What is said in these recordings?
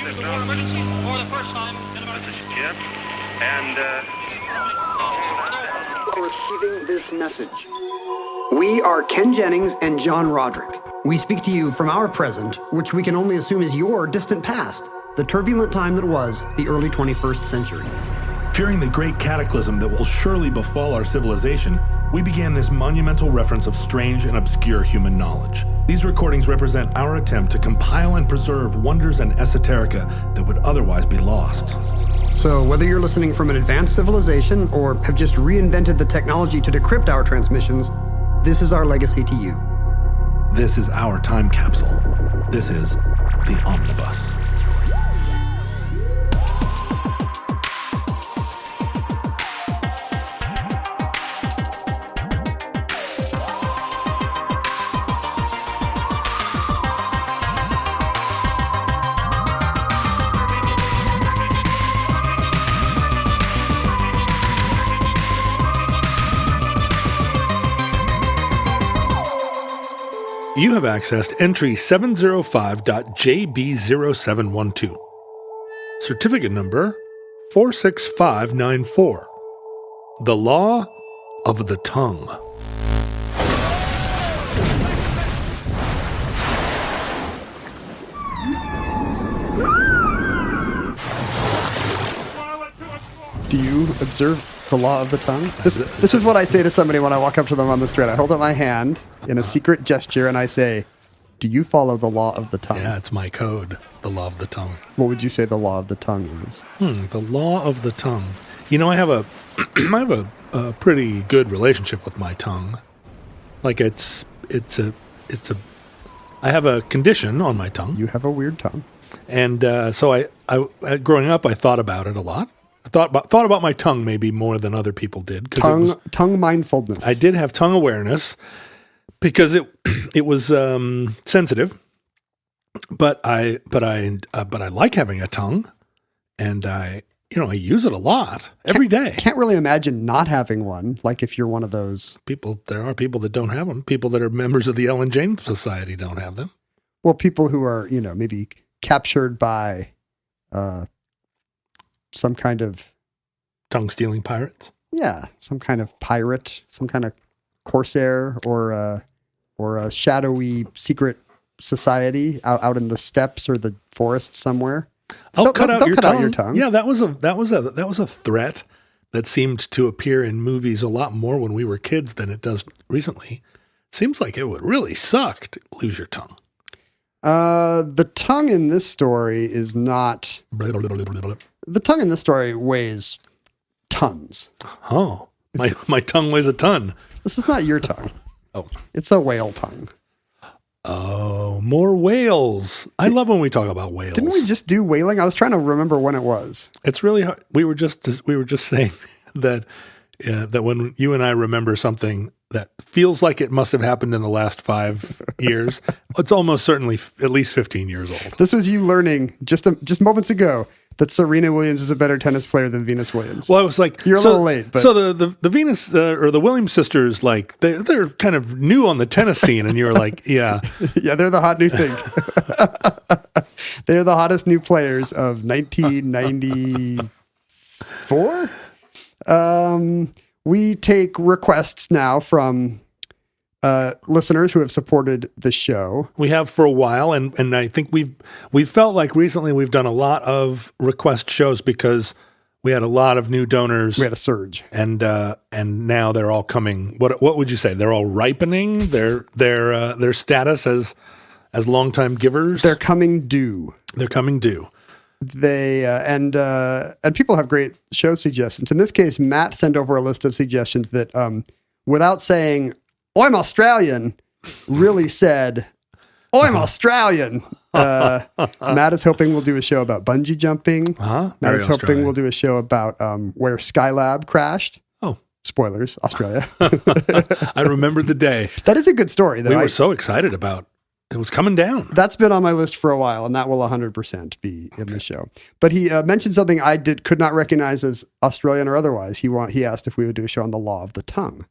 emergency for the first time in about... This is Jim, and Receiving this message. We are Ken Jennings and John Roderick. We speak to you from our present, which we can only assume is your distant past, the turbulent time that was the early 21st century. Fearing the great cataclysm that will surely befall our civilization, we began this monumental reference of strange and obscure human knowledge. These recordings represent our attempt to compile and preserve wonders and esoterica that would otherwise be lost. So whether you're listening from an advanced civilization or have just reinvented the technology to decrypt our transmissions, this is our legacy to you. This is our time capsule. This is the Omnibus. You have accessed entry 705.JB0712. Certificate number 46594. The Law of the Tongue. Do you observe the law of the tongue? This is what I say to somebody when I walk up to them on the street. I hold up my hand in a secret gesture and I say, do you follow the law of the tongue? Yeah, it's my code, the law of the tongue. What would you say the law of the tongue is? The law of the tongue. You know, I have a pretty good relationship with my tongue. Like I have a condition on my tongue. You have a weird tongue. And so I growing up, I thought about it a lot. I thought about my tongue maybe more than other people did. Tongue mindfulness. I did have tongue awareness because it was sensitive, but I like having a tongue, and I use it a lot every day. Can't really imagine not having one. Like if you're one of those people, there are people that don't have them. People that are members of the Ellen James Society don't have them. Well, people who are maybe captured by some kind of tongue-stealing pirates. Yeah, some kind of pirate, some kind of corsair, or a shadowy secret society out in the steppes or the forest somewhere. They'll cut out your tongue. Yeah, that was a threat that seemed to appear in movies a lot more when we were kids than it does recently. Seems like it would really suck to lose your tongue. The tongue in this story is not. The tongue in this story weighs tons. Oh, my tongue weighs a ton. This is not your tongue. Oh, it's a whale tongue. Oh, more whales. I love when we talk about whales. Didn't we just do whaling? I was trying to remember when it was. It's really hard. We were just saying that when you and I remember something that feels like it must have happened in the last 5 years, it's almost certainly at least 15 years old. This was you learning just moments ago that Serena Williams is a better tennis player than Venus Williams. Well, I was like, you're a little late. But. So the Venus or the Williams sisters, like they're kind of new on the tennis scene, and you're like, yeah, yeah, they're the hot new thing. They're the hottest new players of 1994. We take requests now from listeners who have supported the show. We have for a while, and I think we've felt like recently we've done a lot of request shows because we had a lot of new donors. We had a surge, and now they're all coming. What would you say? They're all ripening their status as longtime givers. They're coming due. They're coming due. They and people have great show suggestions. In this case, Matt sent over a list of suggestions that, without saying "I'm Australian," really said "I'm Australian." Matt is hoping we'll do a show about bungee jumping. Matt is hoping we'll do a show about where Skylab crashed. Oh, spoilers! Australia. I remember the day. That is a good story. We were so excited about. It was coming down. That's been on my list for a while, and that will 100% be in the show. But he mentioned something I could not recognize as Australian or otherwise. He asked if we would do a show on the law of the tongue.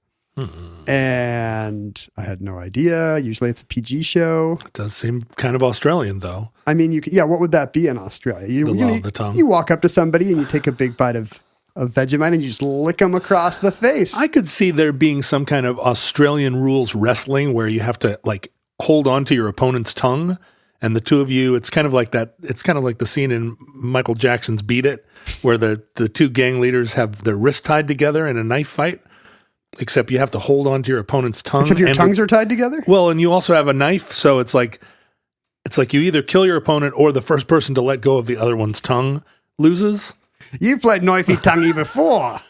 And I had no idea. Usually it's a PG show. It does seem kind of Australian, though. I mean, what would that be in Australia? The law of the tongue. You walk up to somebody and you take a big bite of Vegemite and you just lick them across the face. I could see there being some kind of Australian rules wrestling where you have to like hold on to your opponent's tongue, and the two of you, it's kind of like that. It's kind of like the scene in Michael Jackson's Beat It, where the two gang leaders have their wrists tied together in a knife fight. Except you have to hold on to your opponent's tongue. Except your tongues are tied together? Well, and you also have a knife, so it's like you either kill your opponent or the first person to let go of the other one's tongue loses. You've played knifey tonguey before.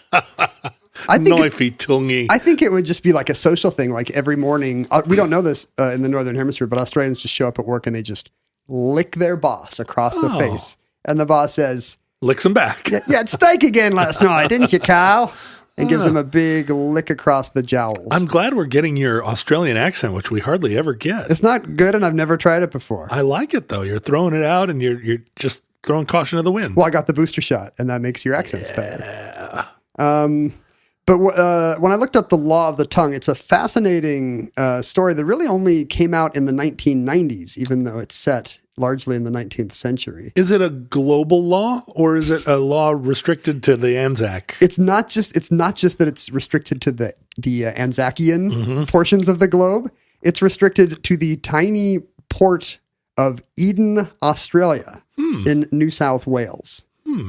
Knifey tonguey. I think it would just be like a social thing, like every morning. We don't know this in the Northern Hemisphere, but Australians just show up at work and they just lick their boss across the face. And the boss says, licks them back. You had steak again last night, didn't you, Carl? And gives him a big lick across the jowls. I'm glad we're getting your Australian accent, which we hardly ever get. It's not good, and I've never tried it before. I like it, though. You're throwing it out, and you're just throwing caution to the wind. Well, I got the booster shot, and that makes your accents better. But when I looked up the law of the tongue, it's a fascinating story that really only came out in the 1990s, even though it's set largely in the 19th century. Is it a global law, or is it a law restricted to the Anzac? It's not just that it's restricted to the Anzacian portions of the globe. It's restricted to the tiny port of Eden, Australia, in New South Wales.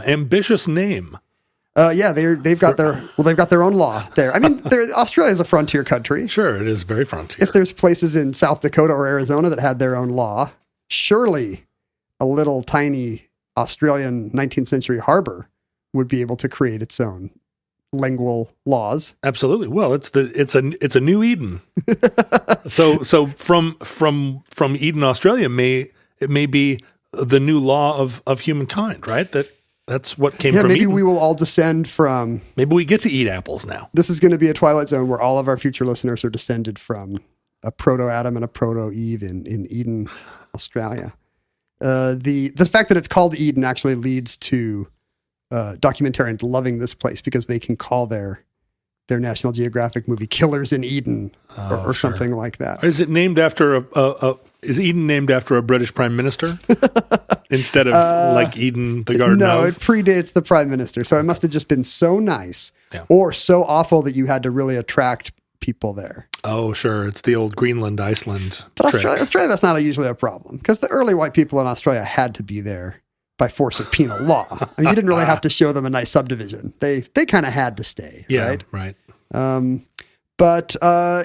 Ambitious name. They've got their own law there. I mean, Australia's a frontier country. Sure, it is very frontier. If there's places in South Dakota or Arizona that had their own law, surely a little tiny Australian 19th century harbor would be able to create its own lingual laws. Absolutely. Well, it's a new Eden. so from Eden, Australia it may be the new law of humankind, right? That's what came from maybe Eden. we will all descend from... Maybe we get to eat apples now. This is going to be a Twilight Zone where all of our future listeners are descended from a proto-Adam and a proto-Eve in Eden, Australia. The fact that it's called Eden actually leads to documentarians loving this place because they can call their National Geographic movie "Killers in Eden" or something like that. Is it named after is Eden named after a British Prime Minister instead of like Eden, the Garden No, of? it predates the Prime Minister, so it must have just been so nice or so awful that you had to really attract people there. Oh, sure. It's the old Greenland, Iceland But trick. Australia, that's not usually a problem because the early white people in Australia had to be there by force of penal law. I mean, you didn't really have to show them a nice subdivision. They kind of had to stay, right? Right. But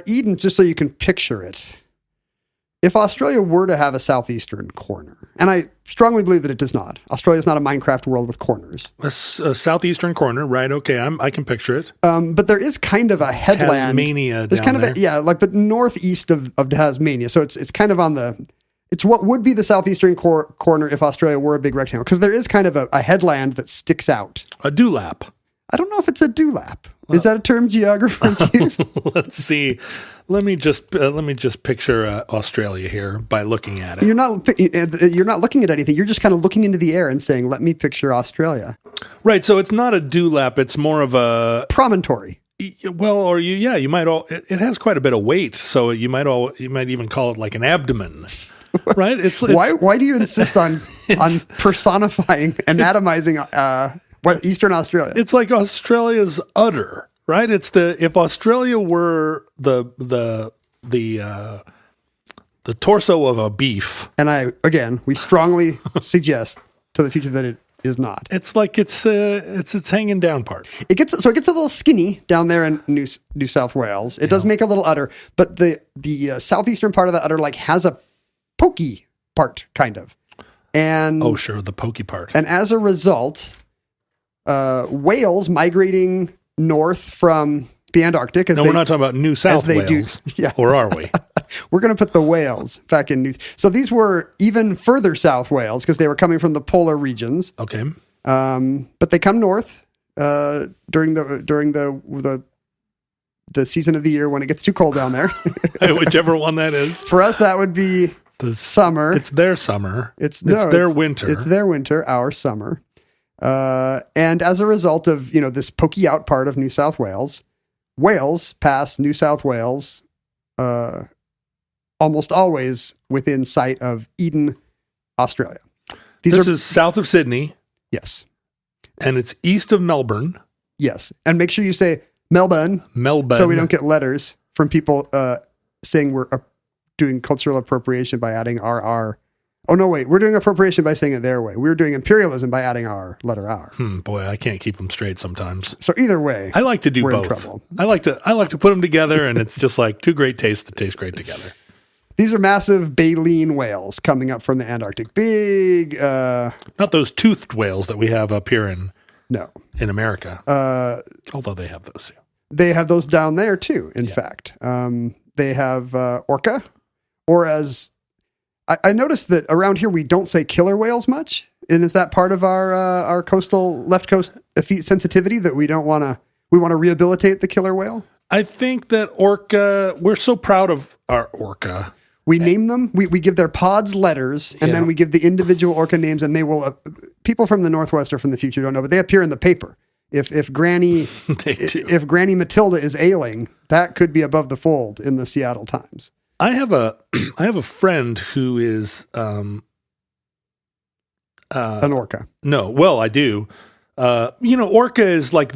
Eden, just so you can picture it, if Australia were to have a southeastern corner, and I strongly believe that it does not. Australia is not a Minecraft world with corners. A southeastern corner, right? Okay, I can picture it. But there is kind of a headland. Tasmania There's down kind there. of but northeast of Tasmania. So it's kind of it's what would be the southeastern corner if Australia were a big rectangle, because there is kind of a headland that sticks out. A dewlap. I don't know if it's a dewlap. Is that a term geographers use? Let's see. Let me just picture Australia here by looking at it. You're not looking at anything. You're just kind of looking into the air and saying, "Let me picture Australia." Right. So it's not a dewlap. It's more of a promontory. Well, or you might it has quite a bit of weight, so you might even call it like an abdomen. Right? It's why do you insist on personifying, anatomizing Eastern Australia? It's like Australia's udder, right? If Australia were the torso of a beef. And we strongly suggest to the future that it is not. It's like it's hanging down part. It gets a little skinny down there in New South Wales. It does make a little udder, but the southeastern part of the udder has a pokey part, kind of. And oh, sure, the pokey part. And as a result, whales migrating north from the Antarctic. We're not talking about New South Wales, or are we? We're going to put the whales back in New. So these were even further south whales because they were coming from the polar regions. Okay. But they come north during the season of the year when it gets too cold down there. Whichever one that is. For us, that would be summer. It's their summer. It's their winter. It's their winter, our summer. And as a result of this pokey out part of New South Wales, whales pass New South Wales almost always within sight of Eden, Australia. This is south of Sydney. Yes. And it's east of Melbourne. Yes. And make sure you say Melbourne. So we don't get letters from people saying we're doing cultural appropriation by adding RR. Oh, no, wait. We're doing appropriation by saying it their way. We're doing imperialism by adding our letter R. Boy, I can't keep them straight sometimes. So either way, I like to do we're both. in trouble. I like to put them together, and it's just like two great tastes that taste great together. These are massive baleen whales coming up from the Antarctic. Big. Not those toothed whales that we have up here in America. Although they have those. They have those down there too. In fact, they have orca, or as I noticed that around here we don't say killer whales much. And is that part of our coastal left coast sensitivity that we want to rehabilitate the killer whale? I think that orca. We're so proud of our orca. We name them. We give their pods letters, and then we give the individual orca names, and they will. People from the Northwest or from the future don't know, but they appear in the paper. If Granny Matilda is ailing, that could be above the fold in the Seattle Times. I have a friend who is an orca. No, well, I do. Orca is like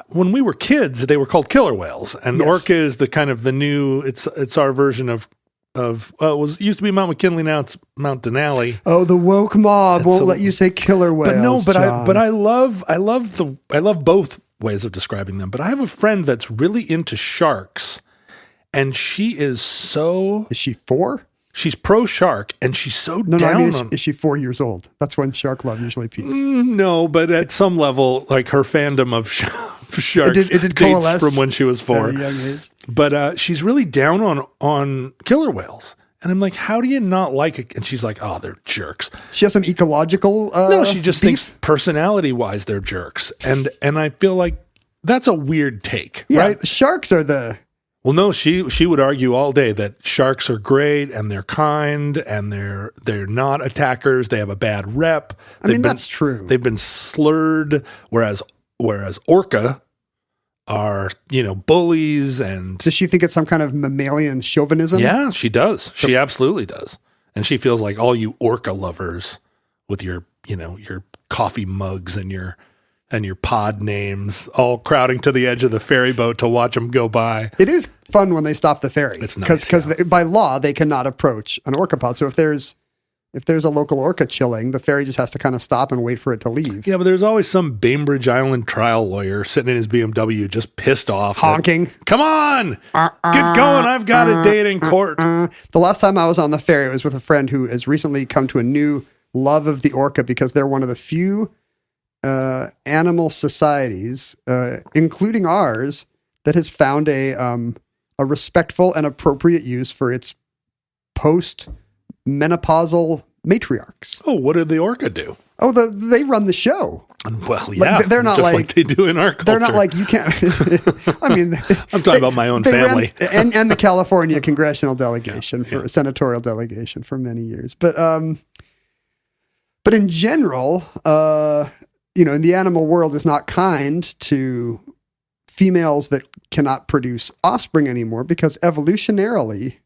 when we were kids, they were called killer whales, and orca is the kind of the new. It's our version of it used to be Mount McKinley, now it's Mount Denali. Oh, the woke mob won't let you say killer whales. But I love both ways of describing them. But I have a friend that's really into sharks, and she is so. Is she 4? She's pro shark, and she's so down. Is she 4 years old? That's when shark love usually peaks. No, but at some level, like her fandom of sharks it did coalesce from when she was 4 at a young age. But she's really down on killer whales. And I'm like, how do you not like it? And she's like, oh, they're jerks. She has some ecological no, she just thinks personality-wise they're jerks. And I feel like that's a weird take, right? Sharks are the... Well, no, she would argue all day that sharks are great and they're kind and they're not attackers. They have a bad rep. That's true. They've been slurred, whereas orca are, bullies. And does she think it's some kind of mammalian chauvinism? Yeah, she does. She absolutely does. And she feels like all you orca lovers with your coffee mugs and your pod names all crowding to the edge of the ferry boat to watch them go by. It is fun when they stop the ferry. It's nice. Because by law, they cannot approach an orca pod. So if there's a local orca chilling, the ferry just has to kind of stop and wait for it to leave. Yeah, but there's always some Bainbridge Island trial lawyer sitting in his BMW just pissed off. Honking. Come on! Get going. I've got a date in court. The last time I was on the ferry, it was with a friend who has recently come to a new love of the orca because they're one of the few animal societies, including ours, that has found a respectful and appropriate use for its post-menopausal matriarchs. Oh, what did the orca do? Oh, they run the show. Well, yeah, they're not just like they do in our culture. They're not like you can't. I'm talking about my own family and the California congressional delegation senatorial delegation for many years, but in general, in the animal world is not kind to females that cannot produce offspring anymore because evolutionarily,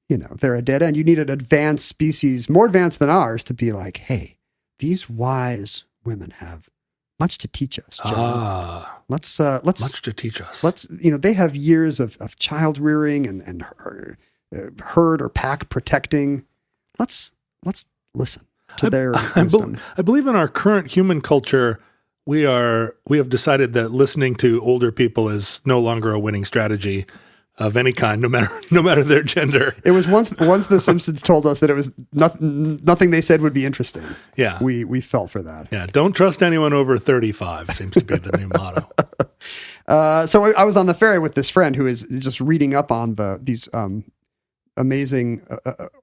they're a dead end. You need an advanced species, more advanced than ours, to be like, hey, these wise women have much to teach us, John. Let's much to teach us. They have years of child rearing and herd or pack protecting. Let's listen to their wisdom. I believe in our current human culture, we have decided that listening to older people is no longer a winning strategy of any kind, no matter their gender. It was once the Simpsons told us that it was nothing they said would be interesting. Yeah, we fell for that. Yeah, don't trust anyone over 35 seems to be the new motto. So I was on the ferry with this friend who is just reading up on these amazing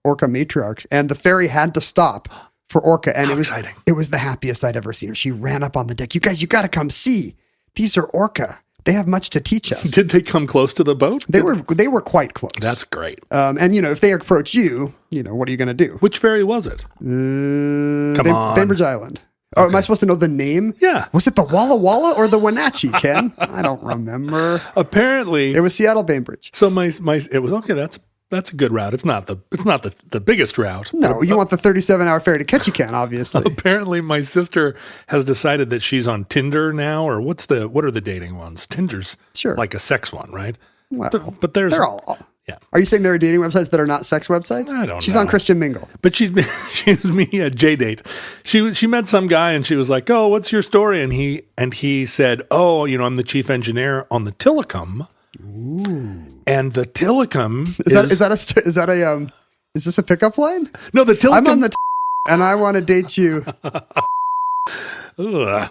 orca matriarchs, and the ferry had to stop for orca, and it was the happiest I'd ever seen her. She ran up on the deck. You guys, you got to come see. These are orca. They have much to teach us. Did they come close to the boat? They were quite close. That's great. And if they approach you, what are you going to do? Which ferry was it? Come on, Bainbridge Island. Oh, am I supposed to know the name? Yeah. Was it the Walla Walla or the Wenatchee, Ken? I don't remember. Apparently, It was Seattle Bainbridge. so my it was okay. That's a good route. It's not the biggest route. No, you want the 37-hour ferry to Ketchikan, obviously. Apparently, my sister has decided that she's on Tinder now, or what are the dating ones? Tinder's Sure. like a sex one, right? Well, but there's they're all. yeah. Are you saying there are dating websites that are not sex websites? I don't She's know. on Christian Mingle. But she was me at J-Date. She met some guy and she was like, "Oh, what's your story?" And he said, "Oh, I'm the chief engineer on the Tillicum." Ooh. And the Tillicum is this a pickup line? No, the Tillicum. I'm on the and I want to date you. Ugh.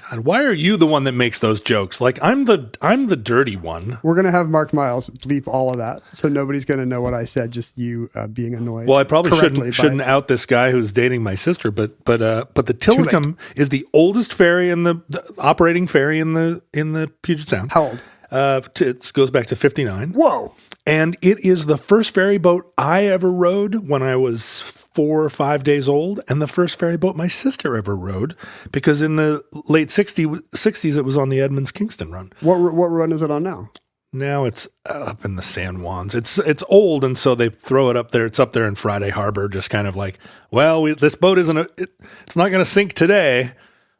God, why are you the one that makes those jokes? Like I'm the dirty one. We're gonna have Mark Miles bleep all of that, so nobody's gonna know what I said. Just you being annoyed. Well, I probably shouldn't out this guy who's dating my sister, but the Tillicum is the oldest ferry in the operating ferry in the Puget Sound. How old? It goes back to 59. Whoa! And it is the first ferry boat I ever rode when I was 4 or 5 days old, and the first ferry boat my sister ever rode, because in the late 60s it was on the Edmonds-Kingston run. What run is it on now? Now it's up in the San Juans. It's old, and so they throw it up there. It's up there in Friday Harbor, just kind of like, well, this boat it's not going to sink today.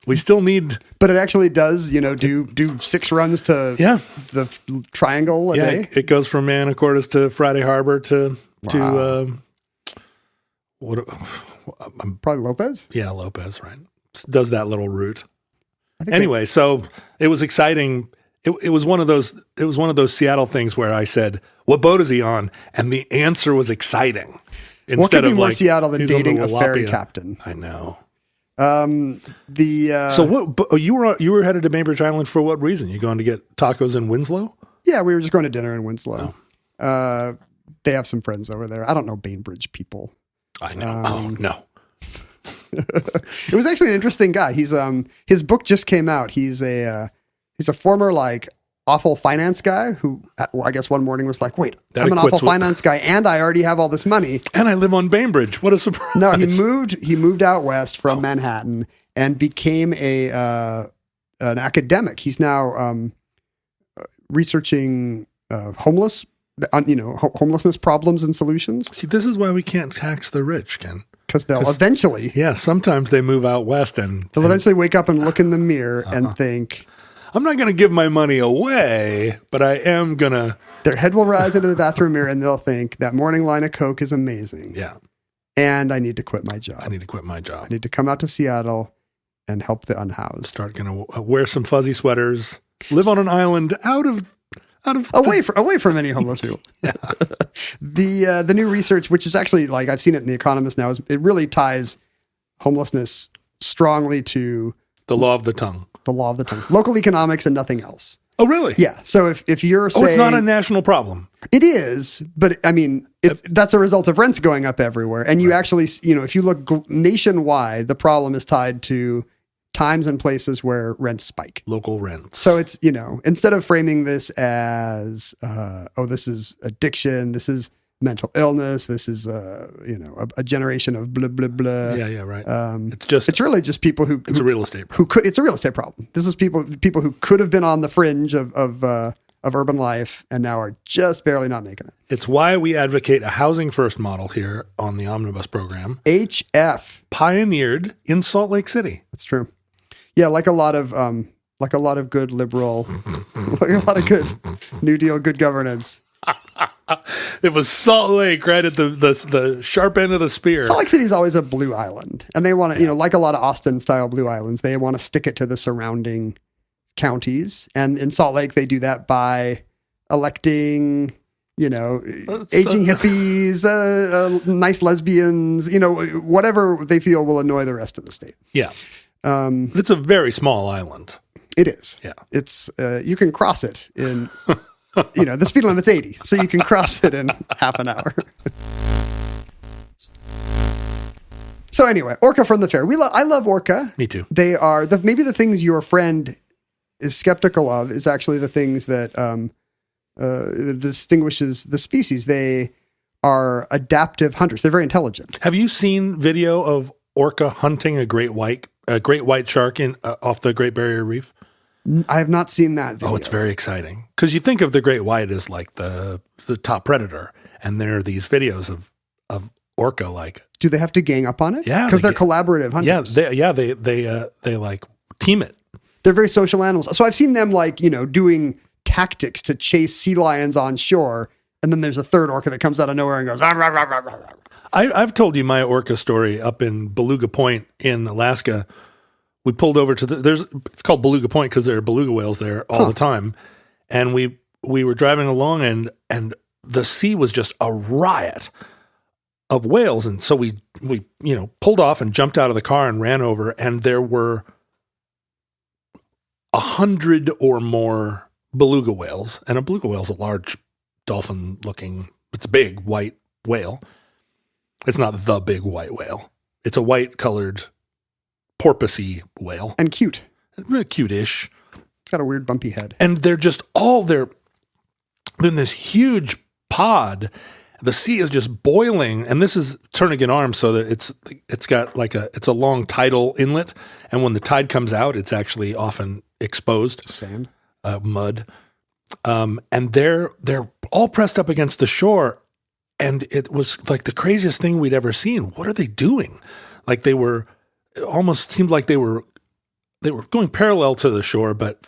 We still need, but it actually does. Do 6 runs to the Triangle a day. It goes from Anacortes to Friday Harbor to probably Lopez. Yeah, Lopez, right? Does that little route. Anyway, so it was exciting. It was one of those. It was one of those Seattle things where I said, "What boat is he on?" And the answer was exciting. What could be more Seattle than dating a ferry captain? I know. So what? You were headed to Bainbridge Island for what reason? You going to get tacos in Winslow? Yeah, we were just going to dinner in Winslow. Oh. They have some friends over there. I don't know Bainbridge people. I know. No. It was actually an interesting guy. He's his book just came out. He's a former awful finance guy who I guess one morning was like, "Wait, I'm an awful finance guy and I already have all this money and I live on Bainbridge. What a surprise!" No, he moved out west from Manhattan and became an academic. He's now researching homelessness problems and solutions. See, this is why we can't tax the rich, Ken. Because they'll eventually. Yeah, sometimes they move out west and they'll eventually wake up and look in the mirror and think, I'm not going to give my money away, but I am going to. Their head will rise into the bathroom mirror and they'll think that morning line of Coke is amazing. Yeah. And I need to quit my job. I need to come out to Seattle and help the unhoused. Start going to wear some fuzzy sweaters, live on an island away from any homeless people. Yeah. The new research, which is actually I've seen it in The Economist now, it really ties homelessness strongly to the law of the tongue. The law of the tongue. Local economics and nothing else. Oh, really? Yeah. So if you're saying... it's not a national problem. It is, but I mean, that's a result of rents going up everywhere. And you actually, if you look nationwide, the problem is tied to times and places where rents spike. Local rents. So it's, instead of framing this as, this is addiction, this is mental illness, this is, a generation of blah, blah, blah. Yeah, right. It's really just people who... It's a real estate problem. It's a real estate problem. This is people who could have been on the fringe of urban life and now are just barely not making it. It's why we advocate a housing first model here on the Omnibus program. HF. Pioneered in Salt Lake City. That's true. Yeah, like a lot of good liberal, like a lot of good New Deal, good governance. It was Salt Lake right at the sharp end of the spear. Salt Lake City is always a blue island, and they want to, like a lot of Austin style blue islands, they want to stick it to the surrounding counties. And in Salt Lake, they do that by electing, aging hippies, nice lesbians, whatever they feel will annoy the rest of the state. Yeah. It's a very small island. It is. Yeah. It's, you can cross it in, the speed limit's 80, so you can cross it in half an hour. So anyway, Orca from the fair. I love Orca. Me too. They are, maybe the things your friend is skeptical of is actually the things that distinguishes the species. They are adaptive hunters. They're very intelligent. Have you seen video of orca hunting a great white a great white shark in off the Great Barrier Reef. I have not seen that video. Oh, it's very exciting because you think of the great white as like the top predator, and there are these videos of orca like. Do they have to gang up on it? Yeah, because they're collaborative hunters. They like team it. They're very social animals. So I've seen them like doing tactics to chase sea lions on shore, and then there's a third orca that comes out of nowhere and goes. Rah, rah, rah, rah, rah, rah. I've told you my orca story up in Beluga Point in Alaska. We pulled over to it's called Beluga Point because there are beluga whales there all the time. And we were driving along and the sea was just a riot of whales. And so we pulled off and jumped out of the car and ran over, and there were 100 or more beluga whales. And a beluga whale is a large dolphin looking, it's a big white whale. It's not the big white whale. It's a white colored porpoisey whale. And cute. Really cute-ish. It's got a weird bumpy head. And they're just they're in this huge pod. The sea is just boiling. And this is Turnagain Arms, so that it's got it's a long tidal inlet. And when the tide comes out, it's actually often exposed. Sand. Mud. And they're all pressed up against the shore. And it was like the craziest thing we'd ever seen. What are they doing? Like it almost seemed like they were going parallel to the shore, but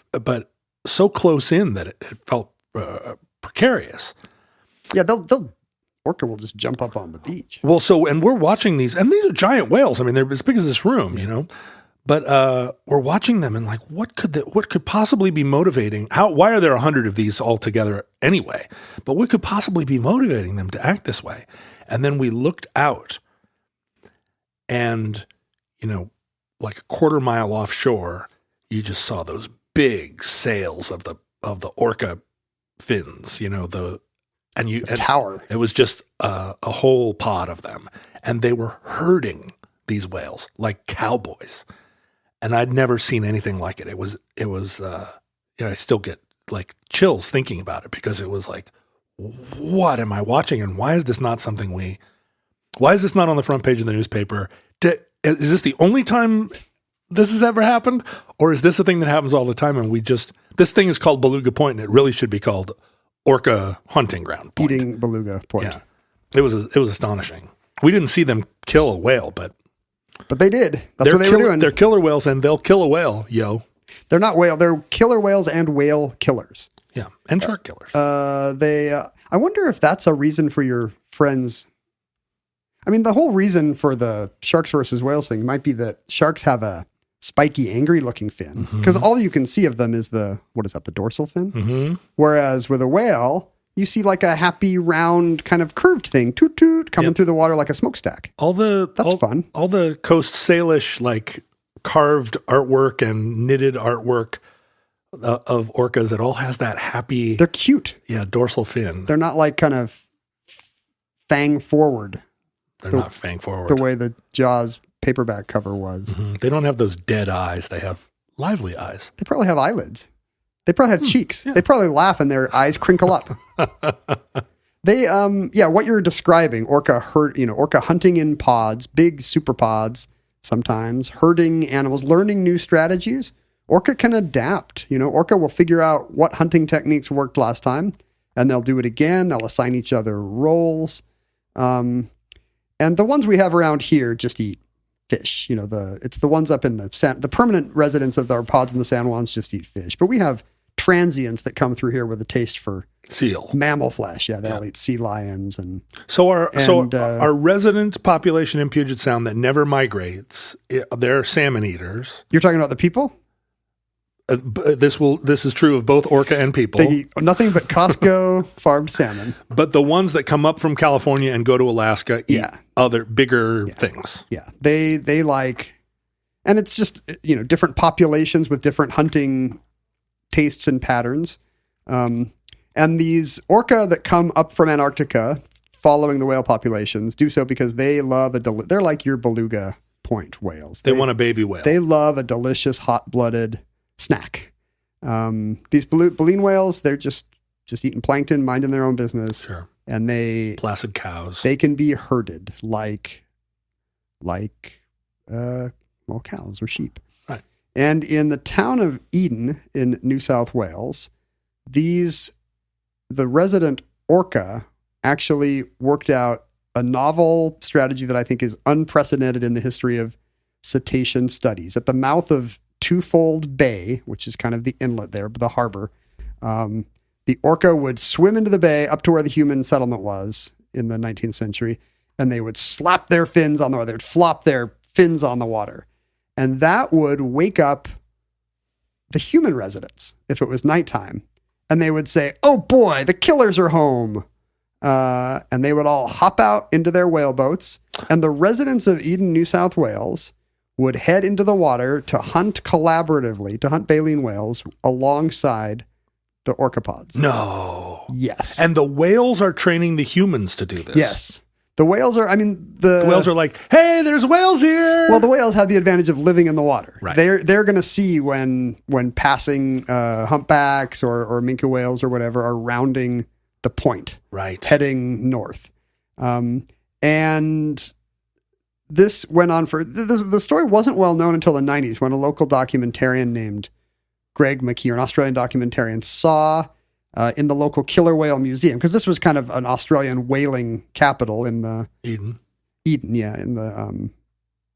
so close in that it felt precarious. Yeah, orca will just jump up on the beach. Well, and we're watching these, and these are giant whales. I mean, they're as big as this room, But we're watching them, and like, what could possibly be motivating? Why are there 100 of these all together anyway? But what could possibly be motivating them to act this way? And then we looked out, and like a quarter mile offshore, you just saw those big sails of the orca fins. The tower. It was just a whole pod of them, and they were herding these whales like cowboys. And I'd never seen anything like it. It was I still get like chills thinking about it, because it was like, what am I watching? And why is this not on the front page of the newspaper? Is this the only time this has ever happened? Or is this a thing that happens all the time? And this thing is called Beluga Point, and it really should be called Orca Hunting Ground Point. Eating Beluga Point. Yeah. It was astonishing. We didn't see them kill a whale, but they did. That's what they were doing. They're killer whales, and they'll kill a whale, yo. They're not whale. They're killer whales and whale killers. Yeah, and shark killers. I wonder if that's a reason for your friends. I mean, the whole reason for the sharks versus whales thing might be that sharks have a spiky, angry-looking fin, because all you can see of them is the dorsal fin? Mm-hmm. Whereas with a whale, you see like a happy, round, kind of curved thing, toot-toot, coming through the water like a smokestack. That's fun. All the Coast Salish, like, carved artwork and knitted artwork of orcas, it all has that happy... They're cute. Yeah, dorsal fin. They're not like kind of fang forward. They're not fang forward. The way the Jaws paperback cover was. Mm-hmm. They don't have those dead eyes. They have lively eyes. They probably have eyelids. They probably have cheeks. Yeah. They probably laugh and their eyes crinkle up. They, what you're describing, orca hunting in pods, big super pods, sometimes herding animals, learning new strategies. Orca can adapt. Orca will figure out what hunting techniques worked last time, and they'll do it again. They'll assign each other roles. And the ones we have around here just eat fish. It's the ones up in the permanent residents of our pods in the San Juans just eat fish. But we have transients that come through here with a taste for seal, mammal flesh. Yeah, they'll eat sea lions and. So our resident population in Puget Sound that never migrates, they're salmon eaters. You're talking about the people? This is true of both orca and people. They eat nothing but Costco farmed salmon. But the ones that come up from California and go to Alaska eat other bigger things. Yeah. They like, and it's just, different populations with different hunting tastes and patterns. And these orca that come up from Antarctica following the whale populations do so because they love they're like your Beluga Point whales. They want a baby whale. They love a delicious hot-blooded snack. These baleen whales, they're just eating plankton, minding their own business. Sure. And placid cows. They can be herded like well, cows or sheep. Right. And in the town of Eden in New South Wales, the resident orca actually worked out a novel strategy that I think is unprecedented in the history of cetacean studies. At the mouth of Twofold Bay, which is kind of the inlet there, the harbor, the orca would swim into the bay up to where the human settlement was in the 19th century, and they would slap their fins on the water. They would flop their fins on the water. And that would wake up the human residents if it was nighttime. And they would say, "Oh boy, the killers are home." And they would all hop out into their whaleboats. And the residents of Eden, New South Wales would head into the water to hunt collaboratively, to hunt baleen whales alongside the orcapods. No. Yes. And the whales are training the humans to do this. Yes. The whales are, the whales are like, "Hey, there's whales here." Well, the whales have the advantage of living in the water. Right. They're going to see when passing humpbacks or minke whales or whatever are rounding the point, right, heading north. And this went on for, the story wasn't well known until the 90s when a local documentarian named Greg McKee, an Australian documentarian, saw in the local killer whale museum, because this was kind of an Australian whaling capital in the Eden, yeah, in the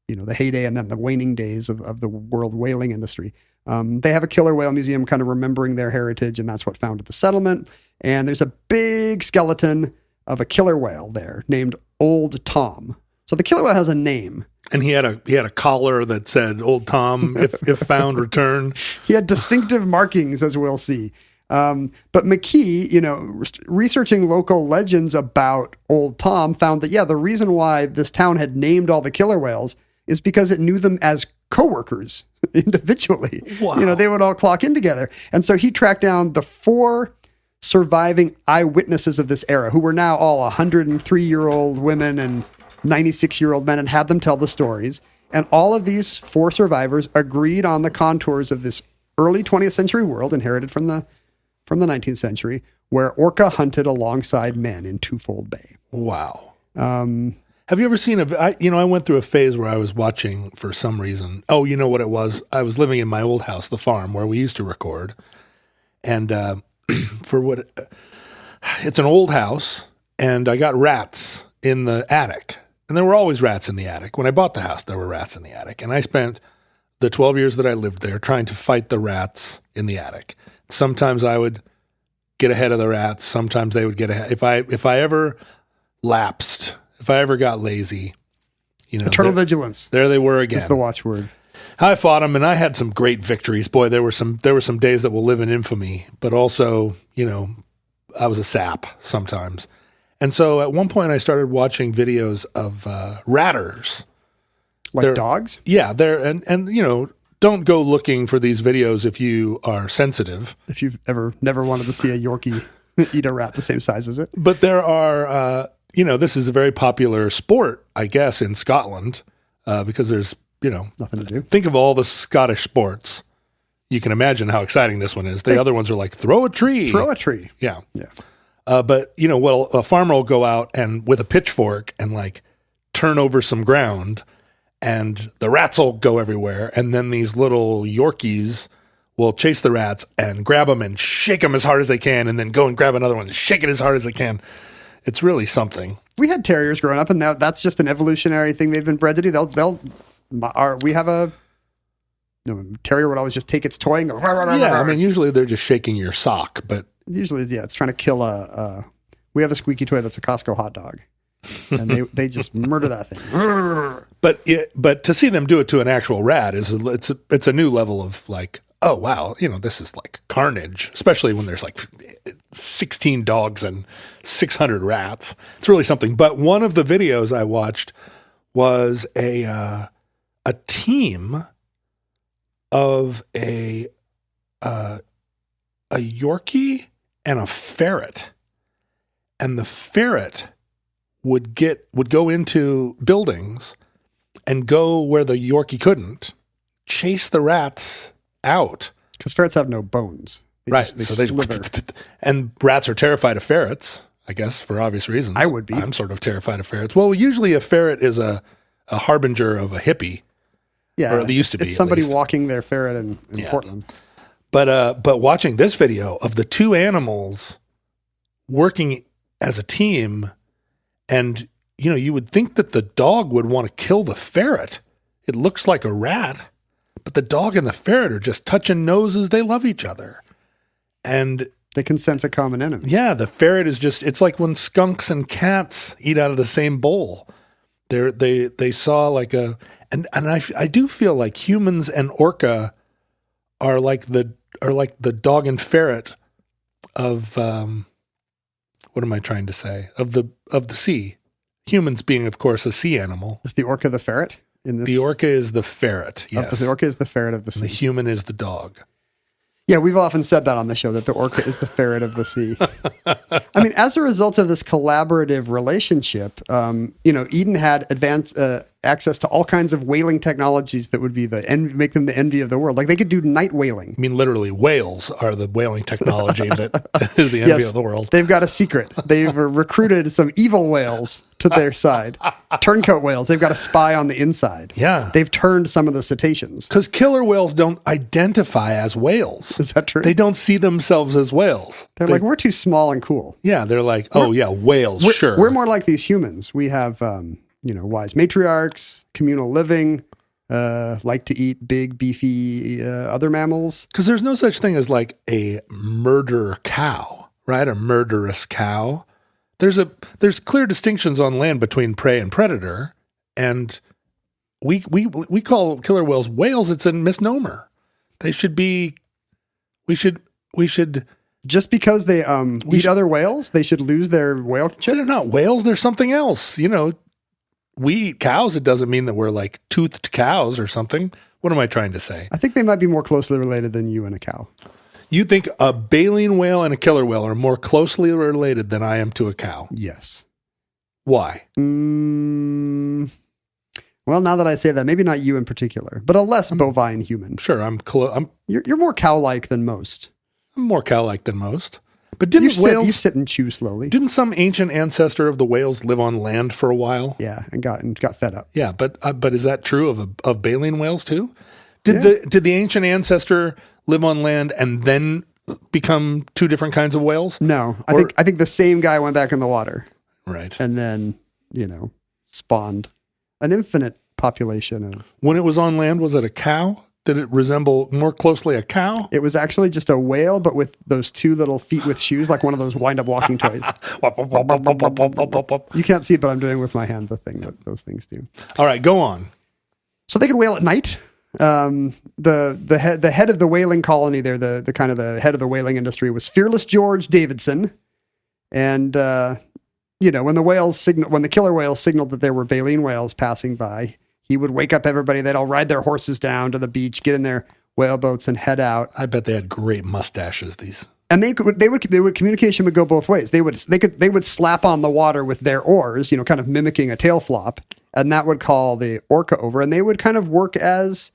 the heyday and then the waning days of the world whaling industry. They have a killer whale museum kind of remembering their heritage, and that's what founded the settlement. And there's a big skeleton of a killer whale there named Old Tom. So the killer whale has a name. And he had a collar that said "Old Tom, if found, return." He had distinctive markings, as we'll see. But McKee, researching local legends about Old Tom, found that, the reason why this town had named all the killer whales is because it knew them as coworkers individually. Wow. They would all clock in together. And so he tracked down the 4 surviving eyewitnesses of this era, who were now all 103-year-old women and 96-year-old men, and had them tell the stories. And all of these 4 survivors agreed on the contours of this early 20th century world inherited from the 19th century, where orca hunted alongside men in Twofold Bay. Wow. Have you ever seen I went through a phase where I was watching for some reason. Oh, you know what it was? I was living in my old house, the farm, where we used to record. And it's an old house, and I got rats in the attic. And there were always rats in the attic. When I bought the house, there were rats in the attic. And I spent the 12 years that I lived there trying to fight the rats in the attic. Sometimes I would get ahead of the rats. Sometimes they would get ahead. If I ever lapsed, if I ever got lazy, eternal vigilance. There they were again. That's the watchword. I fought them, and I had some great victories. Boy, there were some days that will live in infamy. But also, I was a sap sometimes. And so at one point, I started watching videos of ratters. Like dogs? Yeah, don't go looking for these videos if you are sensitive. If you've never wanted to see a Yorkie eat a rat the same size as it. But there are, this is a very popular sport, I guess, in Scotland, because there's, nothing to do. Think of all the Scottish sports. You can imagine how exciting this one is. The other ones are like throw a tree. Throw a tree. Yeah. Yeah. But, a farmer will go out and with a pitchfork and turn over some ground, and the rats will go everywhere. And then these little Yorkies will chase the rats and grab them and shake them as hard as they can, and then go and grab another one and shake it as hard as they can. It's really something. We had terriers growing up, and now that's just an evolutionary thing they've been bred to do. We have a terrier would always just take its toy and go. Yeah, I mean, usually they're just shaking your sock, but usually, it's trying to kill we have a squeaky toy that's a Costco hot dog, and they just murder that thing. But to see them do it to an actual rat it's a new level of oh wow, this is carnage, especially when there's 16 dogs and 600 rats. It's really something. But one of the videos I watched was a team of a Yorkie and a ferret, and the ferret would go into buildings and go where the Yorkie couldn't, chase the rats out. Because ferrets have no bones. They slither. And rats are terrified of ferrets, I guess, for obvious reasons. I would be. I'm sort of terrified of ferrets. Well, usually a ferret is a harbinger of a hippie. Yeah, or they used to be. It's somebody at least. walking their ferret in Portland. But watching this video of the two animals working as a team, and you would think that the dog would want to kill the ferret. It looks like a rat, but the dog and the ferret are just touching noses. They love each other. And they can sense a common enemy. Yeah, the ferret is it's like when skunks and cats eat out of the same bowl. They saw like and I do feel like humans and orca are like the dog and ferret of what am I trying to say? Of the sea. Humans being, of course, a sea animal. Is the orca the ferret in this? The orca is the ferret. Yes. The orca is the ferret of the sea. The human is the dog. Yeah, we've often said that on the show, that the orca is the ferret of the sea. I mean, as a result of this collaborative relationship, Eden had advanced access to all kinds of whaling technologies that would be make them the envy of the world. Like they could do night whaling. I mean, literally, whales are the whaling technology that is the envy of the world. They've got a secret. They've recruited some evil whales to their side. Turncoat whales. They've got a spy on the inside. Yeah. They've turned some of the cetaceans. Because killer whales don't identify as whales. Is that true? They don't see themselves as whales. They're like, we're too small and cool. Yeah, they're like, whales, sure. We're more like these humans. We have, wise matriarchs, communal living, like to eat big, beefy other mammals. Because there's no such thing as like a murder cow, right? A murderous cow. There's clear distinctions on land between prey and predator, and we call killer whales whales. It's a misnomer. They should be. We should. Just because they eat other whales, they should lose their whale chip? They're not whales. They're something else. We eat cows. It doesn't mean that we're like toothed cows or something. What am I trying to say? I think they might be more closely related than you and a cow. You think a baleen whale and a killer whale are more closely related than I am to a cow? Yes. Why? Well, now that I say that, maybe not you in particular, but a less bovine human. Sure, You're more cow-like than most. I'm more cow-like than most. But you sit and chew slowly. Didn't some ancient ancestor of the whales live on land for a while? Yeah, and got fed up. Yeah, but is that true of baleen whales too? Did the ancient ancestor live on land and then become two different kinds of whales? No, I think the same guy went back in the water, right? And then spawned an infinite population of. When it was on land, was it a cow? Did it resemble more closely a cow? It was actually just a whale, but with those two little feet with shoes, like one of those wind-up walking toys. You can't see it, but I'm doing with my hand the thing that those things do. All right, go on. So they could whale at night. The head of the whaling colony there, the kind of the head of the whaling industry was Fearless George Davidson. And, when the killer whales signaled that there were baleen whales passing by, he would wake up everybody. They'd all ride their horses down to the beach, get in their whaleboats and head out. I bet they had great mustaches, these. And communication would go both ways. They would slap on the water with their oars, kind of mimicking a tail flop, and that would call the orca over, and they would kind of work as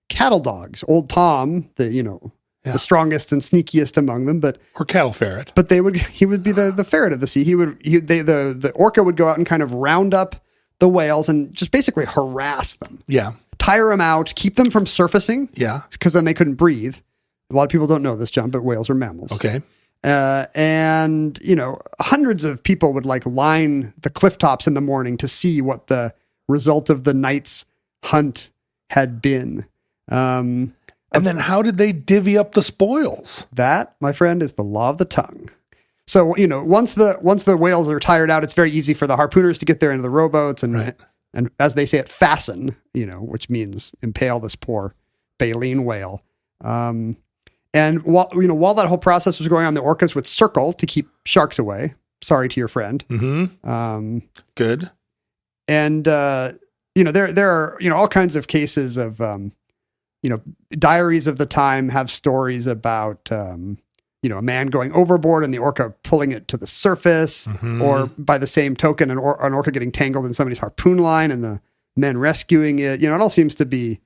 cattle dogs. Old Tom, the strongest and sneakiest among them, or cattle ferret. But he would be the ferret of the sea. The orca would go out and kind of round up the whales and just basically harass them. Yeah. Tire them out, keep them from surfacing. Yeah. Because then they couldn't breathe. A lot of people don't know this, John, but whales are mammals. Okay. And hundreds of people would line the cliff tops in the morning to see what the result of the night's hunt had been. And then how did they divvy up the spoils? That, my friend, is the law of the tongue. So, once the whales are tired out, it's very easy for the harpooners to get there into the rowboats and as they say it, fasten, which means impale this poor baleen whale. And while that whole process was going on, the orcas would circle to keep sharks away. Sorry to your friend. Mm-hmm. Good. And, there are, all kinds of cases of, diaries of the time have stories about, a man going overboard and the orca pulling it to the surface, or by the same token, an orca getting tangled in somebody's harpoon line and the men rescuing it. It all seems to be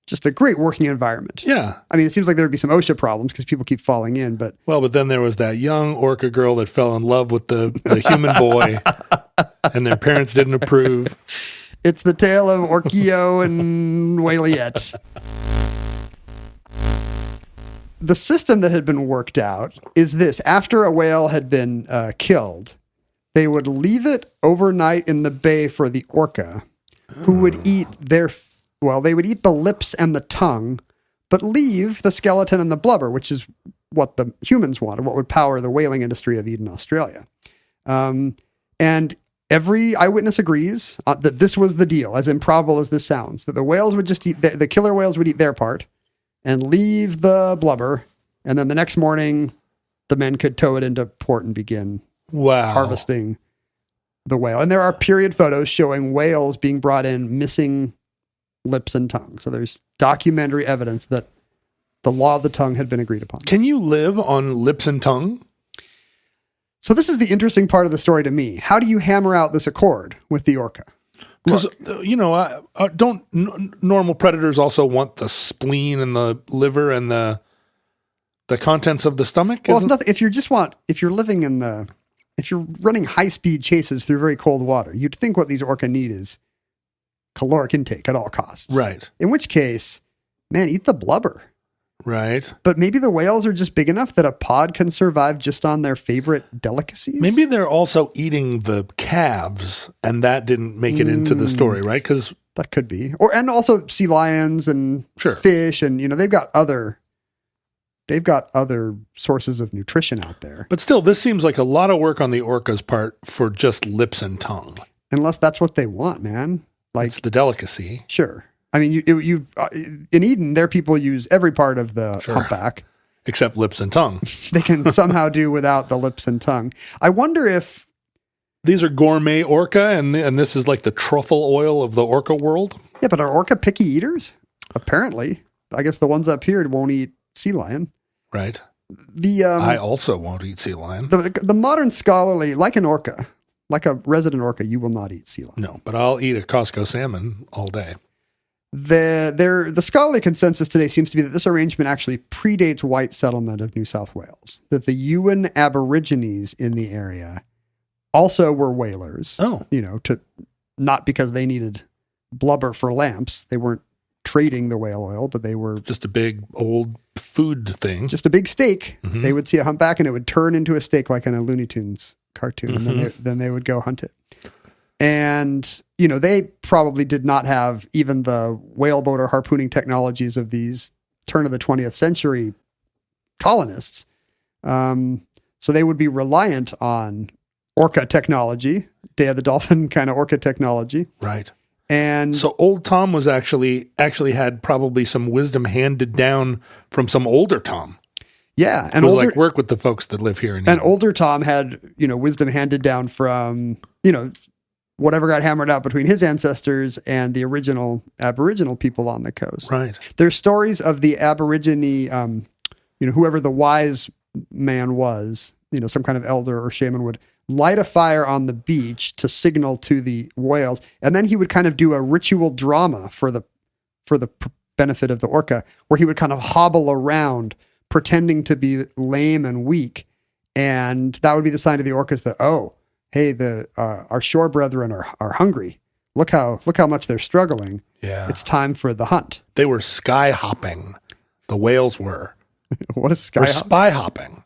just a great working environment. Yeah. I mean, it seems like there would be some OSHA problems because people keep falling in, but. Well, but then there was that young orca girl that fell in love with the human boy and their parents didn't approve. It's the tale of Orkio and Whaliette. The system that had been worked out is this. After a whale had been killed, they would leave it overnight in the bay for the orca, who would eat they would eat the lips and the tongue, but leave the skeleton and the blubber, which is what the humans wanted, what would power the whaling industry of Eden, Australia. And every eyewitness agrees that this was the deal, as improbable as this sounds, that the whales would just eat, the killer whales would eat their part and leave the blubber, and then the next morning, the men could tow it into port and begin harvesting the whale. And there are period photos showing whales being brought in missing lips and tongue. So there's documentary evidence that the law of the tongue had been agreed upon. Can you live on lips and tongue? So this is the interesting part of the story to me. How do you hammer out this accord with the orca? Because, normal predators also want the spleen and the liver and the contents of the stomach? Well, if you're running high-speed chases through very cold water, you'd think what these orca need is caloric intake at all costs. Right. In which case, man, eat the blubber. Right. But maybe the whales are just big enough that a pod can survive just on their favorite delicacies. Maybe they're also eating the calves, and that didn't make it into the story, right? Because that could be, and also sea lions and fish, and they've got other sources of nutrition out there. But still, this seems like a lot of work on the orca's part for just lips and tongue. Unless that's what they want, man. Like it's the delicacy. Sure. I mean, you in Eden, their people use every part of the humpback. Except lips and tongue. They can somehow do without the lips and tongue. I wonder if... These are gourmet orca, and this is like the truffle oil of the orca world? Yeah, but are orca picky eaters? Apparently. I guess the ones up here won't eat sea lion. Right. I also won't eat sea lion. The modern scholarly, like an orca, like a resident orca, you will not eat sea lion. No, but I'll eat a Costco salmon all day. The scholarly consensus today seems to be that this arrangement actually predates white settlement of New South Wales, that the Yuin Aborigines in the area also were whalers. Oh. Not because they needed blubber for lamps. They weren't trading the whale oil, but they were... Just a big old food thing. Just a big steak. Mm-hmm. They would see a humpback and it would turn into a steak like in a Looney Tunes cartoon, and then they would go hunt it. And, they probably did not have even the whaleboat or harpooning technologies of these turn of the 20th century colonists. So they would be reliant on orca technology, Day of the Dolphin kind of orca technology. Right. And so old Tom was actually had probably some wisdom handed down from some older Tom. Yeah. And like work with the folks that live here. And older Tom had, wisdom handed down from, whatever got hammered out between his ancestors and the original Aboriginal people on the coast. Right. There's stories of the Aborigine, whoever the wise man was, some kind of elder or shaman would light a fire on the beach to signal to the whales. And then he would kind of do a ritual drama for the benefit of the orca, where he would kind of hobble around pretending to be lame and weak. And that would be the sign to the orcas that, hey, our shore brethren are hungry. Look how much they're struggling. Yeah. It's time for the hunt. They were sky hopping. The whales were. What is sky hopping? Spy hopping.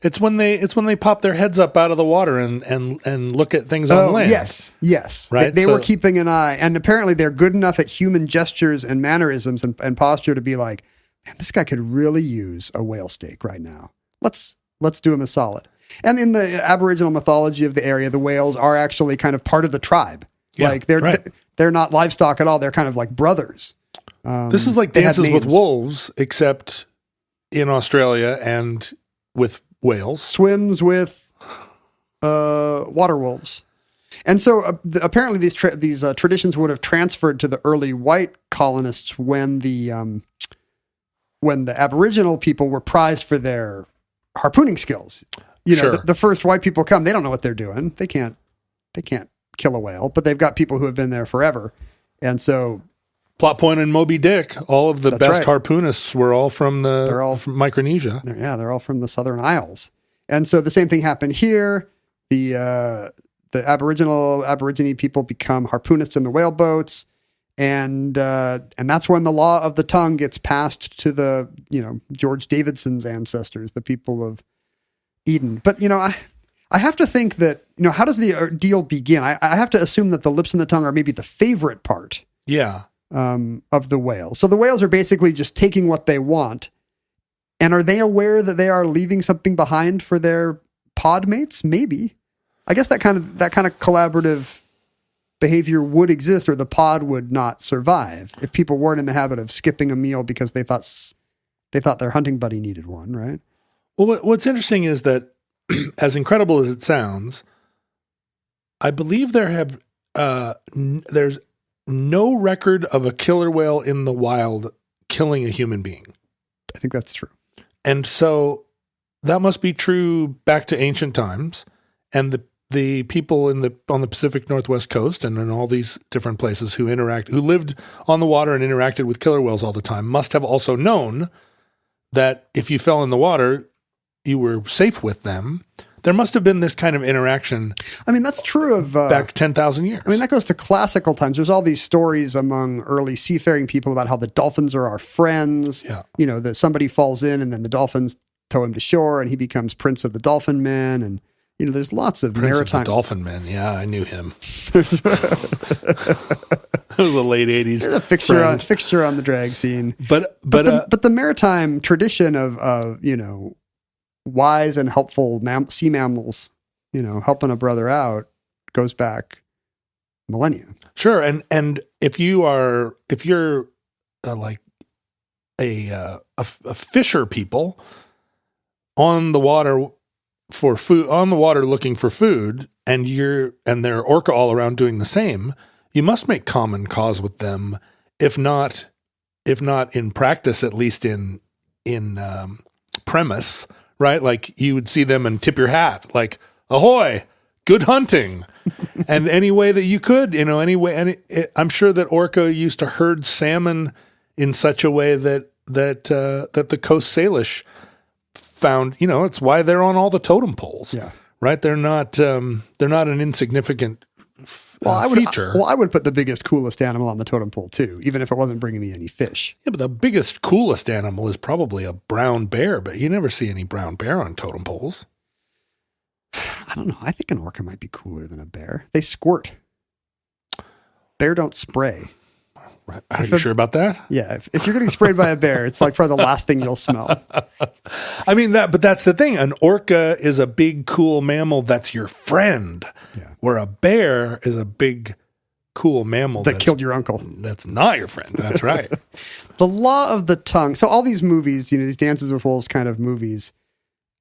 It's when they pop their heads up out of the water and look at things on land. Yes. Right? They were keeping an eye, and apparently they're good enough at human gestures and mannerisms and posture to be like, man, this guy could really use a whale steak right now. Let's do him a solid. And in the Aboriginal mythology of the area, the whales are actually kind of part of the tribe. Yeah, like they're not livestock at all. They're kind of like brothers. This is like Dances with Wolves, except in Australia and with whales. Swims with water wolves. And so apparently these traditions would have transferred to the early white colonists when the Aboriginal people were prized for their harpooning skills. Sure. The first white people come, they don't know what they're doing. They can't kill a whale, but they've got people who have been there forever. And so plot point in Moby Dick, all of the best harpoonists were all from from Micronesia. They're all from the Southern Isles. And so the same thing happened here. The the Aborigine people become harpoonists in the whale boats. And that's when the law of the tongue gets passed to the, George Davidson's ancestors, the people of Eden. But, I have to think that, how does the deal begin? I have to assume that the lips and the tongue are maybe the favorite part. Yeah. Of the whales. So the whales are basically just taking what they want. And are they aware that they are leaving something behind for their pod mates? Maybe. I guess that kind of collaborative behavior would exist, or the pod would not survive if people weren't in the habit of skipping a meal because they thought their hunting buddy needed one, right? Well, what's interesting is that, as incredible as it sounds, I believe there's no record of a killer whale in the wild killing a human being. I think that's true. And so that must be true back to ancient times. And the people on the Pacific Northwest coast and in all these different places who lived on the water and interacted with killer whales all the time must have also known that if you fell in the water, you were safe with them. There must have been this kind of interaction. I mean, that's true of back 10,000 years. I mean, that goes to classical times. There's all these stories among early seafaring people about how the dolphins are our friends. Yeah. That somebody falls in and then the dolphins tow him to shore and he becomes Prince of the Dolphin Men. And, there's lots of Prince maritime. Of the Dolphin Men. Yeah, I knew him. It was the late 80s. There's a fixture on the drag scene. But the maritime tradition of wise and helpful sea mammals, helping a brother out goes back millennia. Sure. And if you're like a fisher people on the water for food, on the water looking for food, and there are orca all around doing the same, you must make common cause with them, if not in practice, at least in premise, right? Like you would see them and tip your hat, like, ahoy, good hunting. And any way that you could, I'm sure that orca used to herd salmon in such a way that the Coast Salish found, it's why they're on all the totem poles. Yeah. Right. They're not an insignificant feature. I would put the biggest, coolest animal on the totem pole too, even if it wasn't bringing me any fish. Yeah, but the biggest, coolest animal is probably a brown bear, but you never see any brown bear on totem poles. I don't know. I think an orca might be cooler than a bear. They squirt. Bear don't spray. Right. Are you sure about that? Yeah. If you're getting sprayed by a bear, it's like probably the last thing you'll smell. I mean, but that's the thing. An orca is a big, cool mammal that's your friend. Yeah. Where a bear is a big, cool mammal that killed your uncle. That's not your friend. That's right. The law of the tongue. So all these movies, these Dances with Wolves kind of movies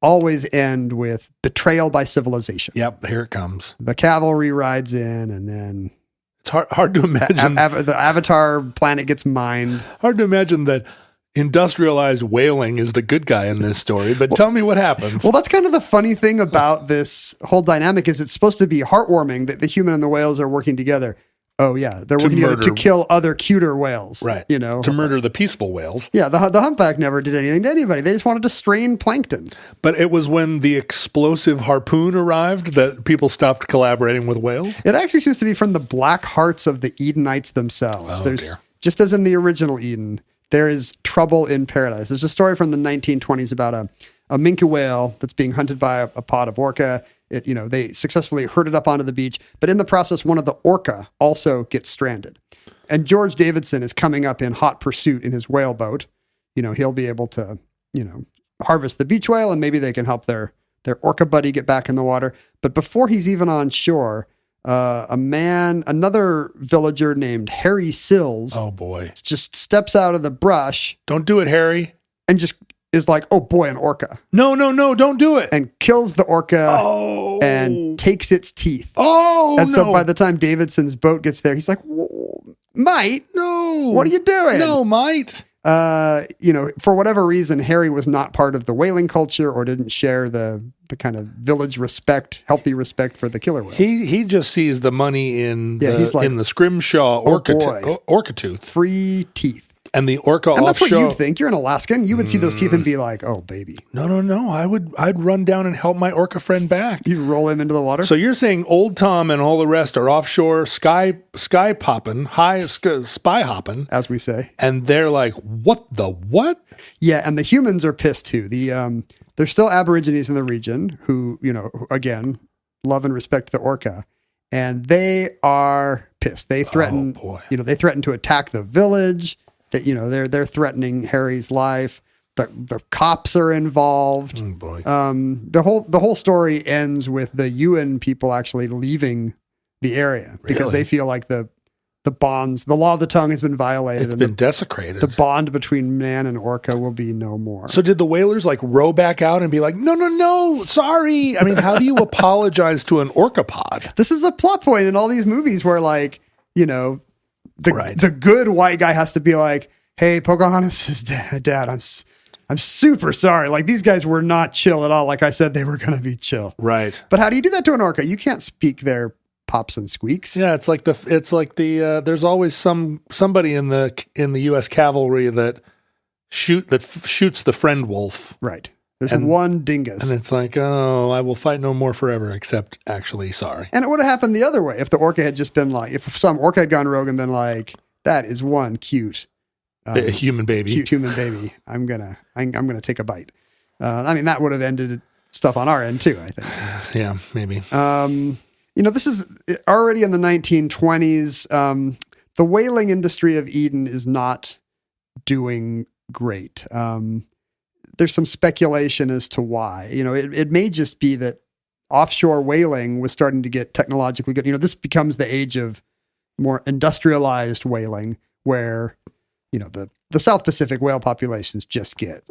always end with betrayal by civilization. Yep. Here it comes. The cavalry rides in and then... It's hard to imagine. The Avatar planet gets mined. Hard to imagine that industrialized whaling is the good guy in this story, but tell me what happens. Well, that's kind of the funny thing about this whole dynamic is it's supposed to be heartwarming that the human and the whales are working together. Oh, yeah. They're working together to kill other cuter whales. Right. To murder the peaceful whales. Yeah. The humpback never did anything to anybody. They just wanted to strain plankton. But it was when the explosive harpoon arrived that people stopped collaborating with whales? It actually seems to be from the black hearts of the Edenites themselves. Dear. Just as in the original Eden, there is trouble in paradise. There's a story from the 1920s about a minke whale that's being hunted by a pod of orca. They successfully herd it up onto the beach, but in the process, one of the orca also gets stranded. And George Davidson is coming up in hot pursuit in his whale boat. He'll be able to, harvest the beach whale and maybe they can help their orca buddy get back in the water. But before he's even on shore, another villager named Harry Sills. Oh boy. Just steps out of the brush. Don't do it, Harry. And just is like, oh boy, an orca. No, don't do it. And kills the orca and takes its teeth. So by the time Davidson's boat gets there, he's like, mate, no. What are you doing? No, mate. For whatever reason, Harry was not part of the whaling culture or didn't share the kind of village respect, healthy respect for the killer whales. He just sees the money in the scrimshaw orca tooth. Free teeth. And the orca And that's what offshore. you'd think. You're an Alaskan. You would see those teeth and be like, "Oh, baby." No. I'd run down and help my orca friend back. You roll him into the water. So you're saying Old Tom and all the rest are offshore sky popping, spy hopping, as we say. and they're like, "What the what?" Yeah, and the humans are pissed too. There's still Aborigines in the region who, again, love and respect the orca, and they are pissed. They threaten, they threaten to attack the village. That they're threatening Harry's life. The cops are involved. Oh boy. The whole story ends with the Yuan people actually leaving the area because they feel like the law of the tongue has been violated. It's been desecrated. The bond between man and orca will be no more. So did the whalers like row back out and be like, no, sorry? I mean, how do you apologize to an orca pod? This is a plot point in all these movies where the good white guy has to be like, "Hey, Pocahontas' dad, I'm super sorry. Like, these guys were not chill at all. Like I said, they were going to be chill." Right. But how do you do that to an orca? You can't speak their pops and squeaks. Yeah, it's like there's always somebody in the U.S. cavalry that shoots the friend wolf. Right. There's one dingus. And it's like, "Oh, I will fight no more forever, except actually sorry." And it would have happened the other way if the orca had just been like, if some orca had gone rogue and been like, "That is one cute human baby. Cute human baby. I'm gonna take a bite." That would have ended stuff on our end too, I think. Yeah, maybe. This is already in the 1920s. The whaling industry of Eden is not doing great. There's some speculation as to why. It may just be that offshore whaling was starting to get technologically good. This becomes the age of more industrialized whaling where, the South Pacific whale populations just get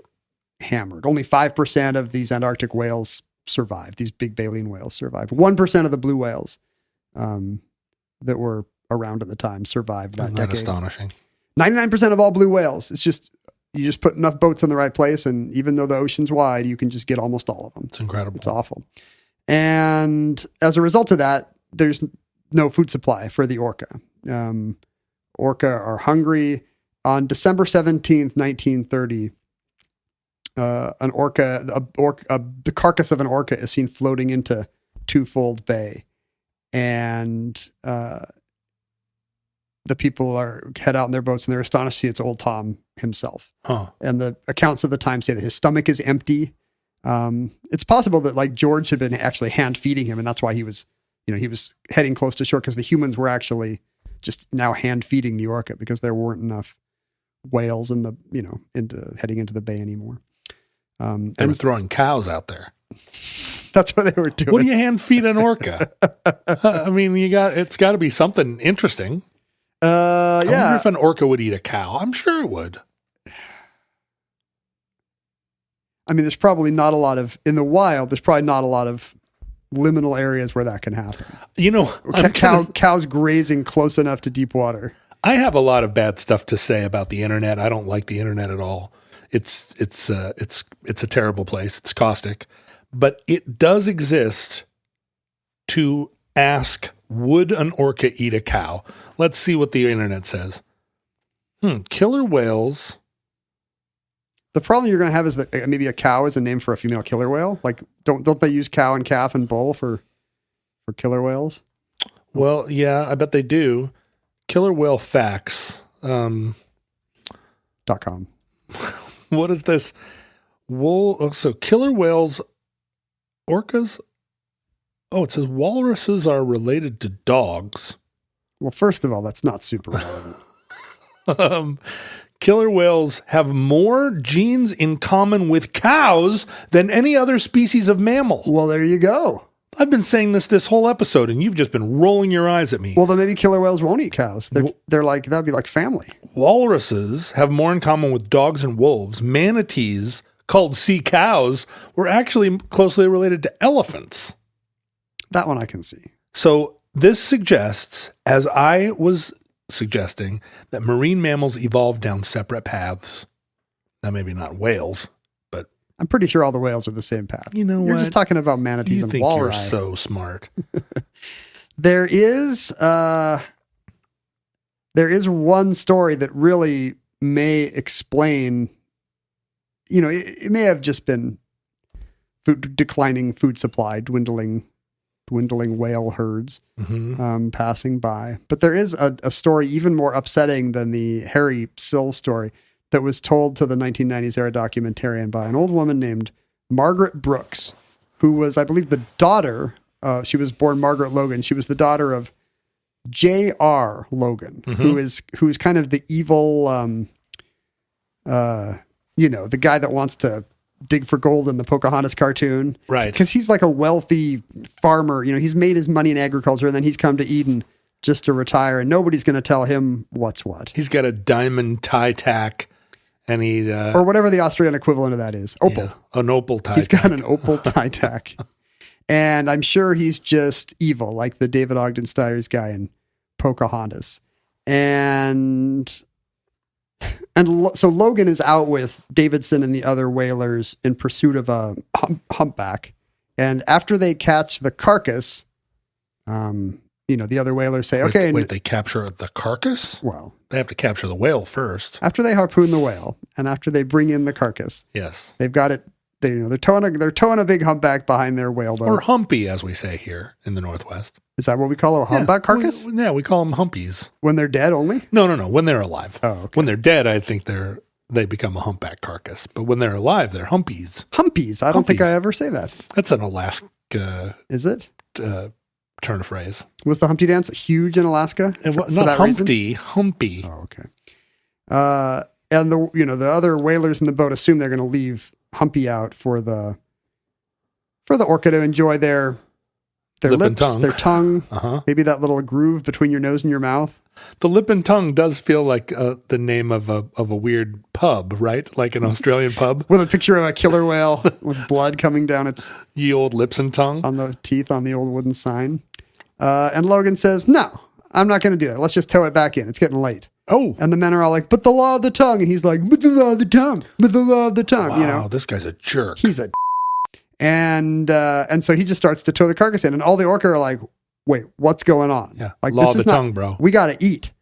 hammered. Only 5% of these Antarctic whales survived. These big baleen whales survived. 1% of the blue whales that were around at the time survived that decade. Astonishing. 99% of all blue whales. It's just, you just put enough boats in the right place, and even though the ocean's wide, you can just get almost all of them. It's incredible. It's awful. And as a result of that, there's no food supply for the orca. Orca are hungry. On December 17th, 1930, the carcass of an orca is seen floating into Twofold Bay, and the people head out in their boats and they're astonished to see it's Old Tom himself. Huh. And the accounts of the time say that his stomach is empty. It's possible that like George had been actually hand feeding him, and that's why he was heading close to shore, because the humans were actually just now hand feeding the orca because there weren't enough whales heading into the bay anymore. They were throwing cows out there. That's what they were doing. What do you hand feed an orca? It's got to be something interesting. I wonder if an orca would eat a cow. I'm sure it would. There's probably not a lot of, in the wild, there's probably not a lot of liminal areas where that can happen. Cows grazing close enough to deep water. I have a lot of bad stuff to say about the internet. I don't like the internet at all. It's a terrible place. It's caustic, but it does exist to ask, would an orca eat a cow? Let's see what the internet says. Killer whales. The problem you're going to have is that maybe a cow is a name for a female killer whale. Like, don't they use cow and calf and bull for killer whales? Well, yeah, I bet they do. Killer whale facts. .com. What is this? So killer whales, orcas. Oh, it says walruses are related to dogs. Well, first of all, that's not super relevant. Killer whales have more genes in common with cows than any other species of mammal. Well, there you go. I've been saying this whole episode, and you've just been rolling your eyes at me. Well, then maybe killer whales won't eat cows. They're like, that'd be like family. Walruses have more in common with dogs and wolves. Manatees, called sea cows, were actually closely related to elephants. That one I can see. So this suggests, as I was suggesting, that marine mammals evolved down separate paths. Now, maybe not whales, but I'm pretty sure all the whales are the same path. You know You're what? just talking about manatees you and think walrus. you're so smart. There is one story that really may explain, it may have just been declining food supply, dwindling whale herds passing by. But there is a story even more upsetting than the Harry Sill story that was told to the 1990s era documentarian by an old woman named Margaret Brooks, who was, I believe, the daughter. She was born Margaret Logan. She was the daughter of J.R. Logan, who is kind of the evil, the guy that wants to dig for gold in the Pocahontas cartoon. Right. Because he's like a wealthy farmer. He's made his money in agriculture, and then he's come to Eden just to retire, and nobody's going to tell him what's what. He's got a diamond tie tack, and he... or whatever the Australian equivalent of that is. Opal. Yeah, an opal tie He's tack. got an opal tie tack. And I'm sure he's just evil, like the David Ogden Stiers guy in Pocahontas. So Logan is out with Davidson and the other whalers in pursuit of a humpback. And after they catch the carcass, the other whalers say, okay. Wait, they capture the carcass? Well, they have to capture the whale first. After they harpoon the whale and after they bring in the carcass. Yes. They've got it. They're towing a big humpback behind their whale boat. Or humpy, as we say here in the Northwest. Is that what we call a humpback carcass? We call them humpies. When they're dead only? No. When they're alive. Oh, okay. When they're dead, I think they become a humpback carcass. But when they're alive, they're humpies. Humpies. I don't think I ever say that. That's an Alaska. Is it? Turn of phrase. Was the Humpty Dance huge in Alaska? Not Humpty, Humpy. Oh, okay. And the other whalers in the boat assume they're going to leave Humpy out for the orca to enjoy their Lip and lips, tongue. their tongue, Maybe that little groove between your nose and your mouth. The lip and tongue does feel like the name of a weird pub, right? Like an Australian pub. With a picture of a killer whale with blood coming down its... Ye old lips and tongue. On the teeth on the old wooden sign. And Logan says, no, I'm not going to do that. Let's just tow it back in. It's getting late. Oh. And the men are all like, but the law of the tongue. And he's like, but the law of the tongue. But the law of the tongue. Wow, this guy's a jerk. He's a and so he just starts to tow the carcass in. And all the orca are like, wait, what's going on? Yeah, like, law this of is the not, tongue, bro. We got to eat.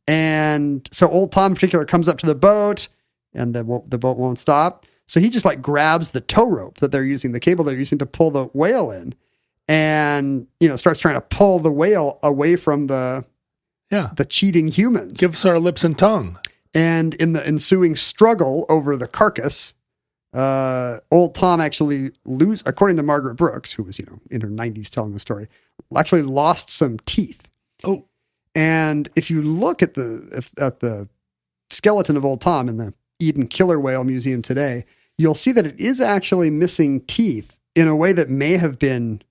And so old Tom in particular comes up to the boat and the boat won't stop. So he just like grabs the tow rope that they're using, the cable they're using to pull the whale in and, starts trying to pull the whale away from the cheating humans. Give us our lips and tongue. And in the ensuing struggle over the carcass, old Tom actually according to Margaret Brooks, who was, in her 90s telling the story, actually lost some teeth. Oh. And if you look at the skeleton of old Tom in the Eden Killer Whale Museum today, you'll see that it is actually missing teeth in a way that may have been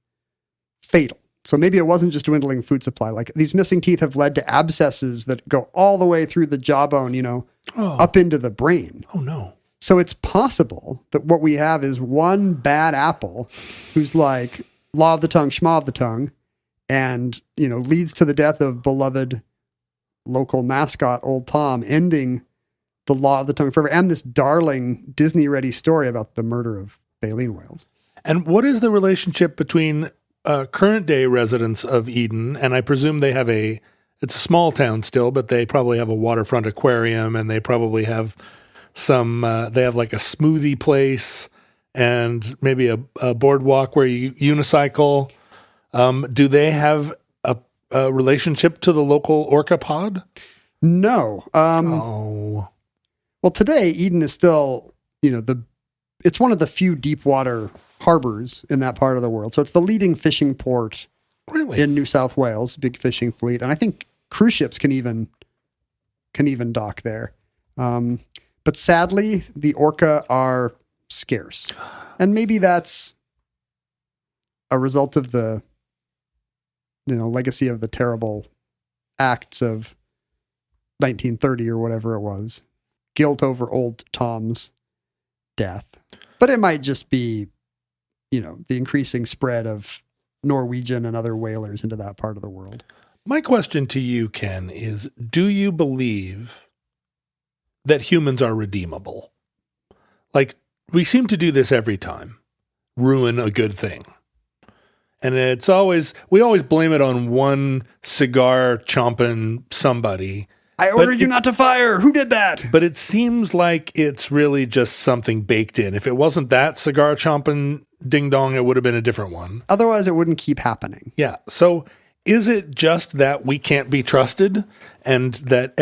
fatal. So maybe it wasn't just dwindling food supply. Like these missing teeth have led to abscesses that go all the way through the jawbone, up into the brain. Oh, no. So it's possible that what we have is one bad apple who's like law of the tongue, schma of the tongue, and, leads to the death of beloved local mascot, old Tom, ending the law of the tongue forever, and this darling Disney-ready story about the murder of baleen whales. And what is the relationship between current day residents of Eden, and I presume they have it's a small town still, but they probably have a waterfront aquarium, and they probably have they have like a smoothie place, and maybe a boardwalk where you unicycle. Do they have a relationship to the local orca pod? No. Well, today Eden is still, it's one of the few deep water harbors in that part of the world. So it's the leading fishing port in New South Wales, big fishing fleet. And I think cruise ships can even dock there. But sadly, the orca are scarce. And maybe that's a result of the, legacy of the terrible acts of 1930 or whatever it was. Guilt over old Tom's death. But it might just be, the increasing spread of Norwegian and other whalers into that part of the world. My question to you, Ken, is do you believe that humans are redeemable? Like, we seem to do this every time. Ruin a good thing. And we always blame it on one cigar chomping somebody. I ordered you not to fire. Who did that? But it seems like it's really just something baked in. If it wasn't that cigar chomping ding dong, it would have been a different one. Otherwise, it wouldn't keep happening. Yeah. So is it just that we can't be trusted, and that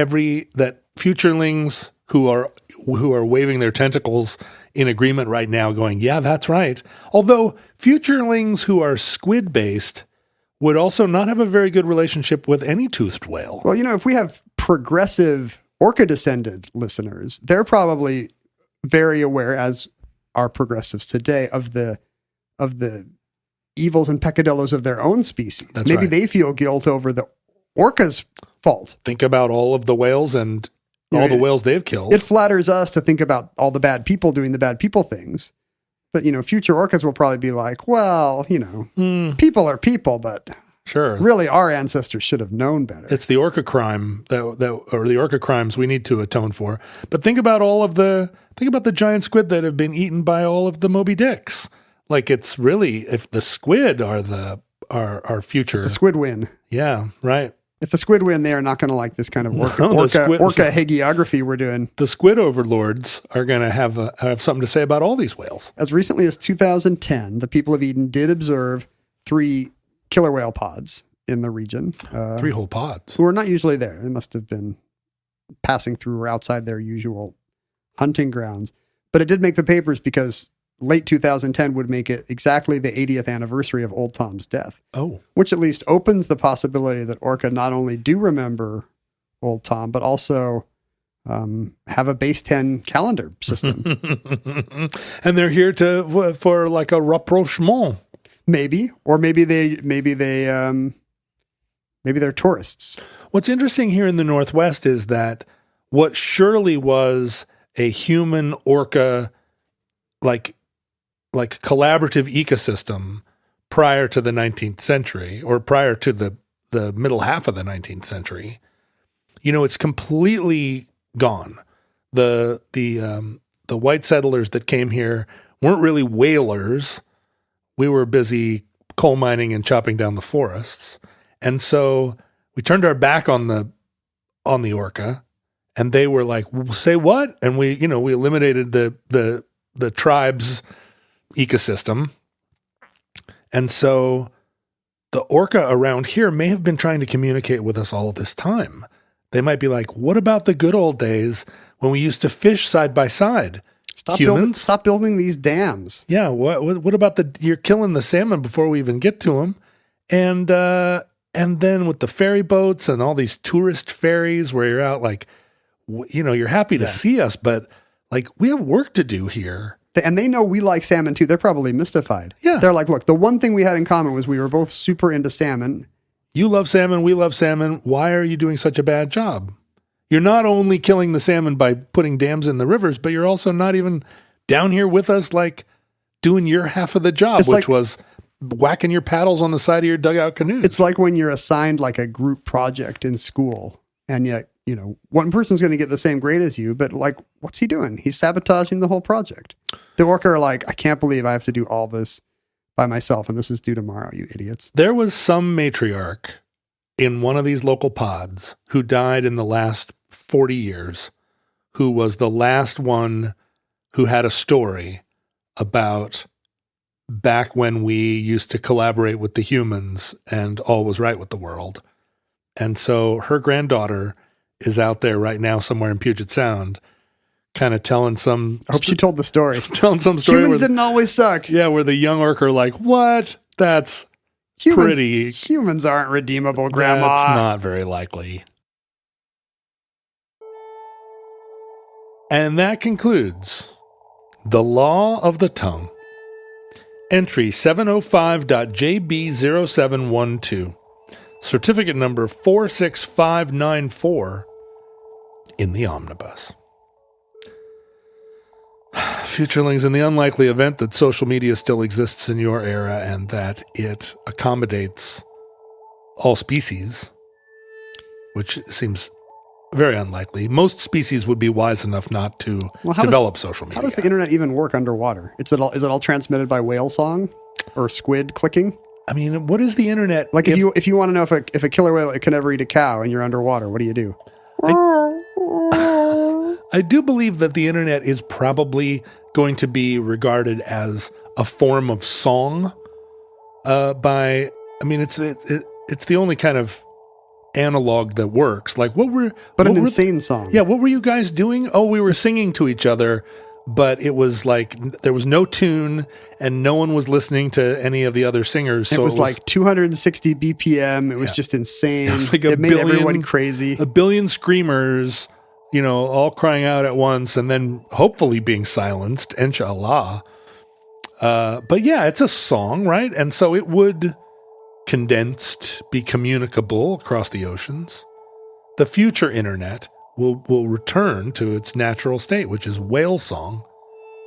futurelings who are waving their tentacles in agreement right now going, yeah, that's right. Although futurelings who are squid-based would also not have a very good relationship with any toothed whale. Well, if we have progressive orca-descended listeners, they're probably very aware, as are progressives today, of the evils and peccadillos of their own species. That's Maybe right. they feel guilt over the orca's fault. Think about all of the whales and all the whales they've killed. It flatters us to think about all the bad people doing the bad people things. But, future orcas will probably be like, well, people are people, but Sure. really our ancestors should have known better. It's the orca crime or the orca crimes we need to atone for. But think about the giant squid that have been eaten by all of the Moby Dicks. Like, it's really, if the squid are our future. The squid win. Yeah, right. If the squid win, they are not going to like this kind of orca hagiography we're doing. The squid overlords are going to have something to say about all these whales. As recently as 2010, the people of Eden did observe 3 killer whale pods in the region. 3 whole pods. Who are not usually there. They must have been passing through or outside their usual hunting grounds. But it did make the papers because late 2010 would make it exactly the 80th anniversary of Old Tom's death. Oh. Which at least opens the possibility that orca not only do remember Old Tom, but also have a base 10 calendar system. And they're here for like a rapprochement. Maybe they're tourists. What's interesting here in the Northwest is that what surely was a human orca like collaborative ecosystem prior to the 19th century, or prior to the middle half of the 19th century, it's completely gone. The white settlers that came here weren't really whalers. We were busy coal mining and chopping down the forests. And so we turned our back on the orca, and they were like, say what? And we eliminated the tribe's ecosystem. And so the orca around here may have been trying to communicate with us all this time. They might be like, what about the good old days when we used to fish side by side? Stop building these dams. Yeah. What about you're killing the salmon before we even get to them? And then with the ferry boats and all these tourist ferries where you're out, like, you're happy to see us, but like, we have work to do here. And they know we like salmon too. They're probably mystified. Yeah. They're like, look, the one thing we had in common was we were both super into salmon. You love salmon. We love salmon. Why are you doing such a bad job? You're not only killing the salmon by putting dams in the rivers, but you're also not even down here with us, like doing your half of the job, which was whacking your paddles on the side of your dugout canoe. It's like when you're assigned like a group project in school, and yet, one person's going to get the same grade as you, but like, what's he doing? He's sabotaging the whole project. The orca are like, I can't believe I have to do all this by myself, and this is due tomorrow, you idiots. There was some matriarch in one of these local pods who died in the last 40 years, who was the last one who had a story about back when we used to collaborate with the humans and all was right with the world. And so her granddaughter is out there right now somewhere in Puget Sound, kind of telling some... I hope she told the story. Telling some story. Humans didn't always suck. Yeah, where the young orc are like, what? That's pretty... Humans aren't redeemable, Grandma. That's not very likely. And that concludes The Law of the Tongue. Entry 705.JB0712. Certificate number 46594 in the omnibus. Futurelings, in the unlikely event that social media still exists in your era and that it accommodates all species, which seems very unlikely. Most species would be wise enough not to develop social media. How does the internet even work underwater? Is it all transmitted by whale song or squid clicking? I mean, what is the internet? Like if you want to know if a killer whale can ever eat a cow and you're underwater, what do you do? I do believe that the internet is probably going to be regarded as a form of song. It's the only kind of analog that works. Like an insane song. Yeah, what were you guys doing? Oh, we were singing to each other, but it was like there was no tune and no one was listening to any of the other singers. So it was like 260 BPM. It was just insane. It, like made everyone crazy. A billion screamers, all crying out at once and then hopefully being silenced, inshallah. But yeah, it's a song, right? And so it would, condensed, be communicable across the oceans. The future internet will return to its natural state, which is whale song,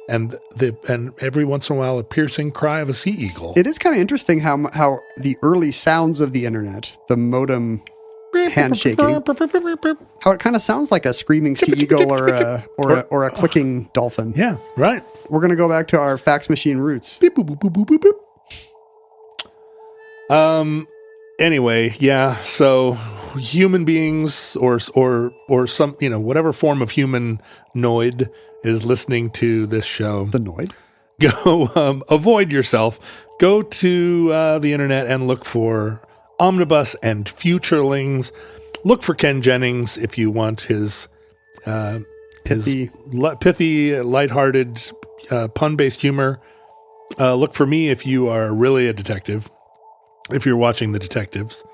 and every once in a while a piercing cry of a sea eagle. It is kind of interesting how the early sounds of the internet, the modem handshaking, how it kind of sounds like a screaming sea eagle or a clicking dolphin. Yeah, right. We're going to go back to our fax machine roots. Beep, boop, boop, boop, boop, boop, boop. Anyway, yeah. So human beings or some, whatever form of humanoid is listening to this show. The Noid. Go avoid yourself. Go to the internet and look for Omnibus and Futurelings. Look for Ken Jennings if you want his pithy, lighthearted, pun-based humor. Look for me if you are really a detective, if you're watching The Detectives.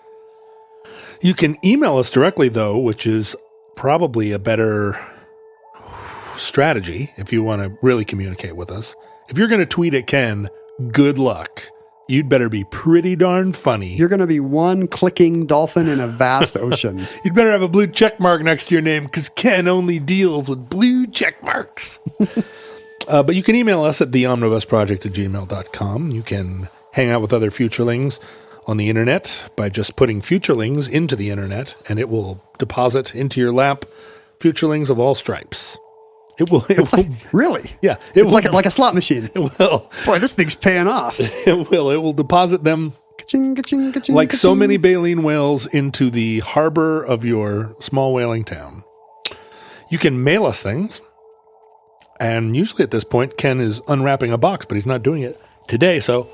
You can email us directly, though, which is probably a better strategy if you want to really communicate with us. If you're going to tweet at Ken, good luck. You'd better be pretty darn funny. You're going to be one clicking dolphin in a vast ocean. You'd better have a blue check mark next to your name because Ken only deals with blue check marks. But you can email us at theomnibusproject@gmail.com. You can hang out with other Futurelings on the internet by just putting Futurelings into the internet, and it will deposit into your lap Futurelings of all stripes. It will. Really? Yeah. It's like a slot machine. It will. Boy, this thing's paying off. It will. It will deposit them ka-ching, ka-ching, ka-ching, like ka-ching. so many baleen whales into the harbor of your small whaling town. You can mail us things. And usually at this point, Ken is unwrapping a box, but he's not doing it today. So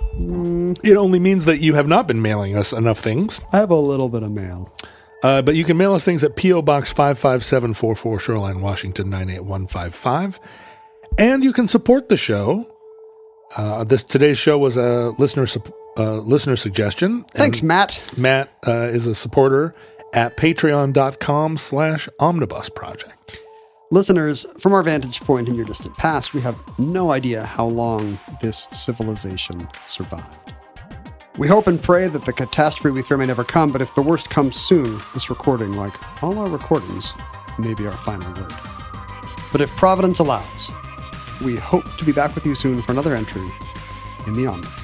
it only means that you have not been mailing us enough things. I have a little bit of mail. But you can mail us things at P.O. Box 55744, Shoreline, Washington, 98155. And you can support the show. Today's show was a listener suggestion. Thanks, Matt. Matt is a supporter at patreon.com/omnibus project. Listeners, from our vantage point in your distant past, we have no idea how long this civilization survived. We hope and pray that the catastrophe we fear may never come, but if the worst comes soon, this recording, like all our recordings, may be our final word. But if Providence allows, we hope to be back with you soon for another entry in the Omnibus.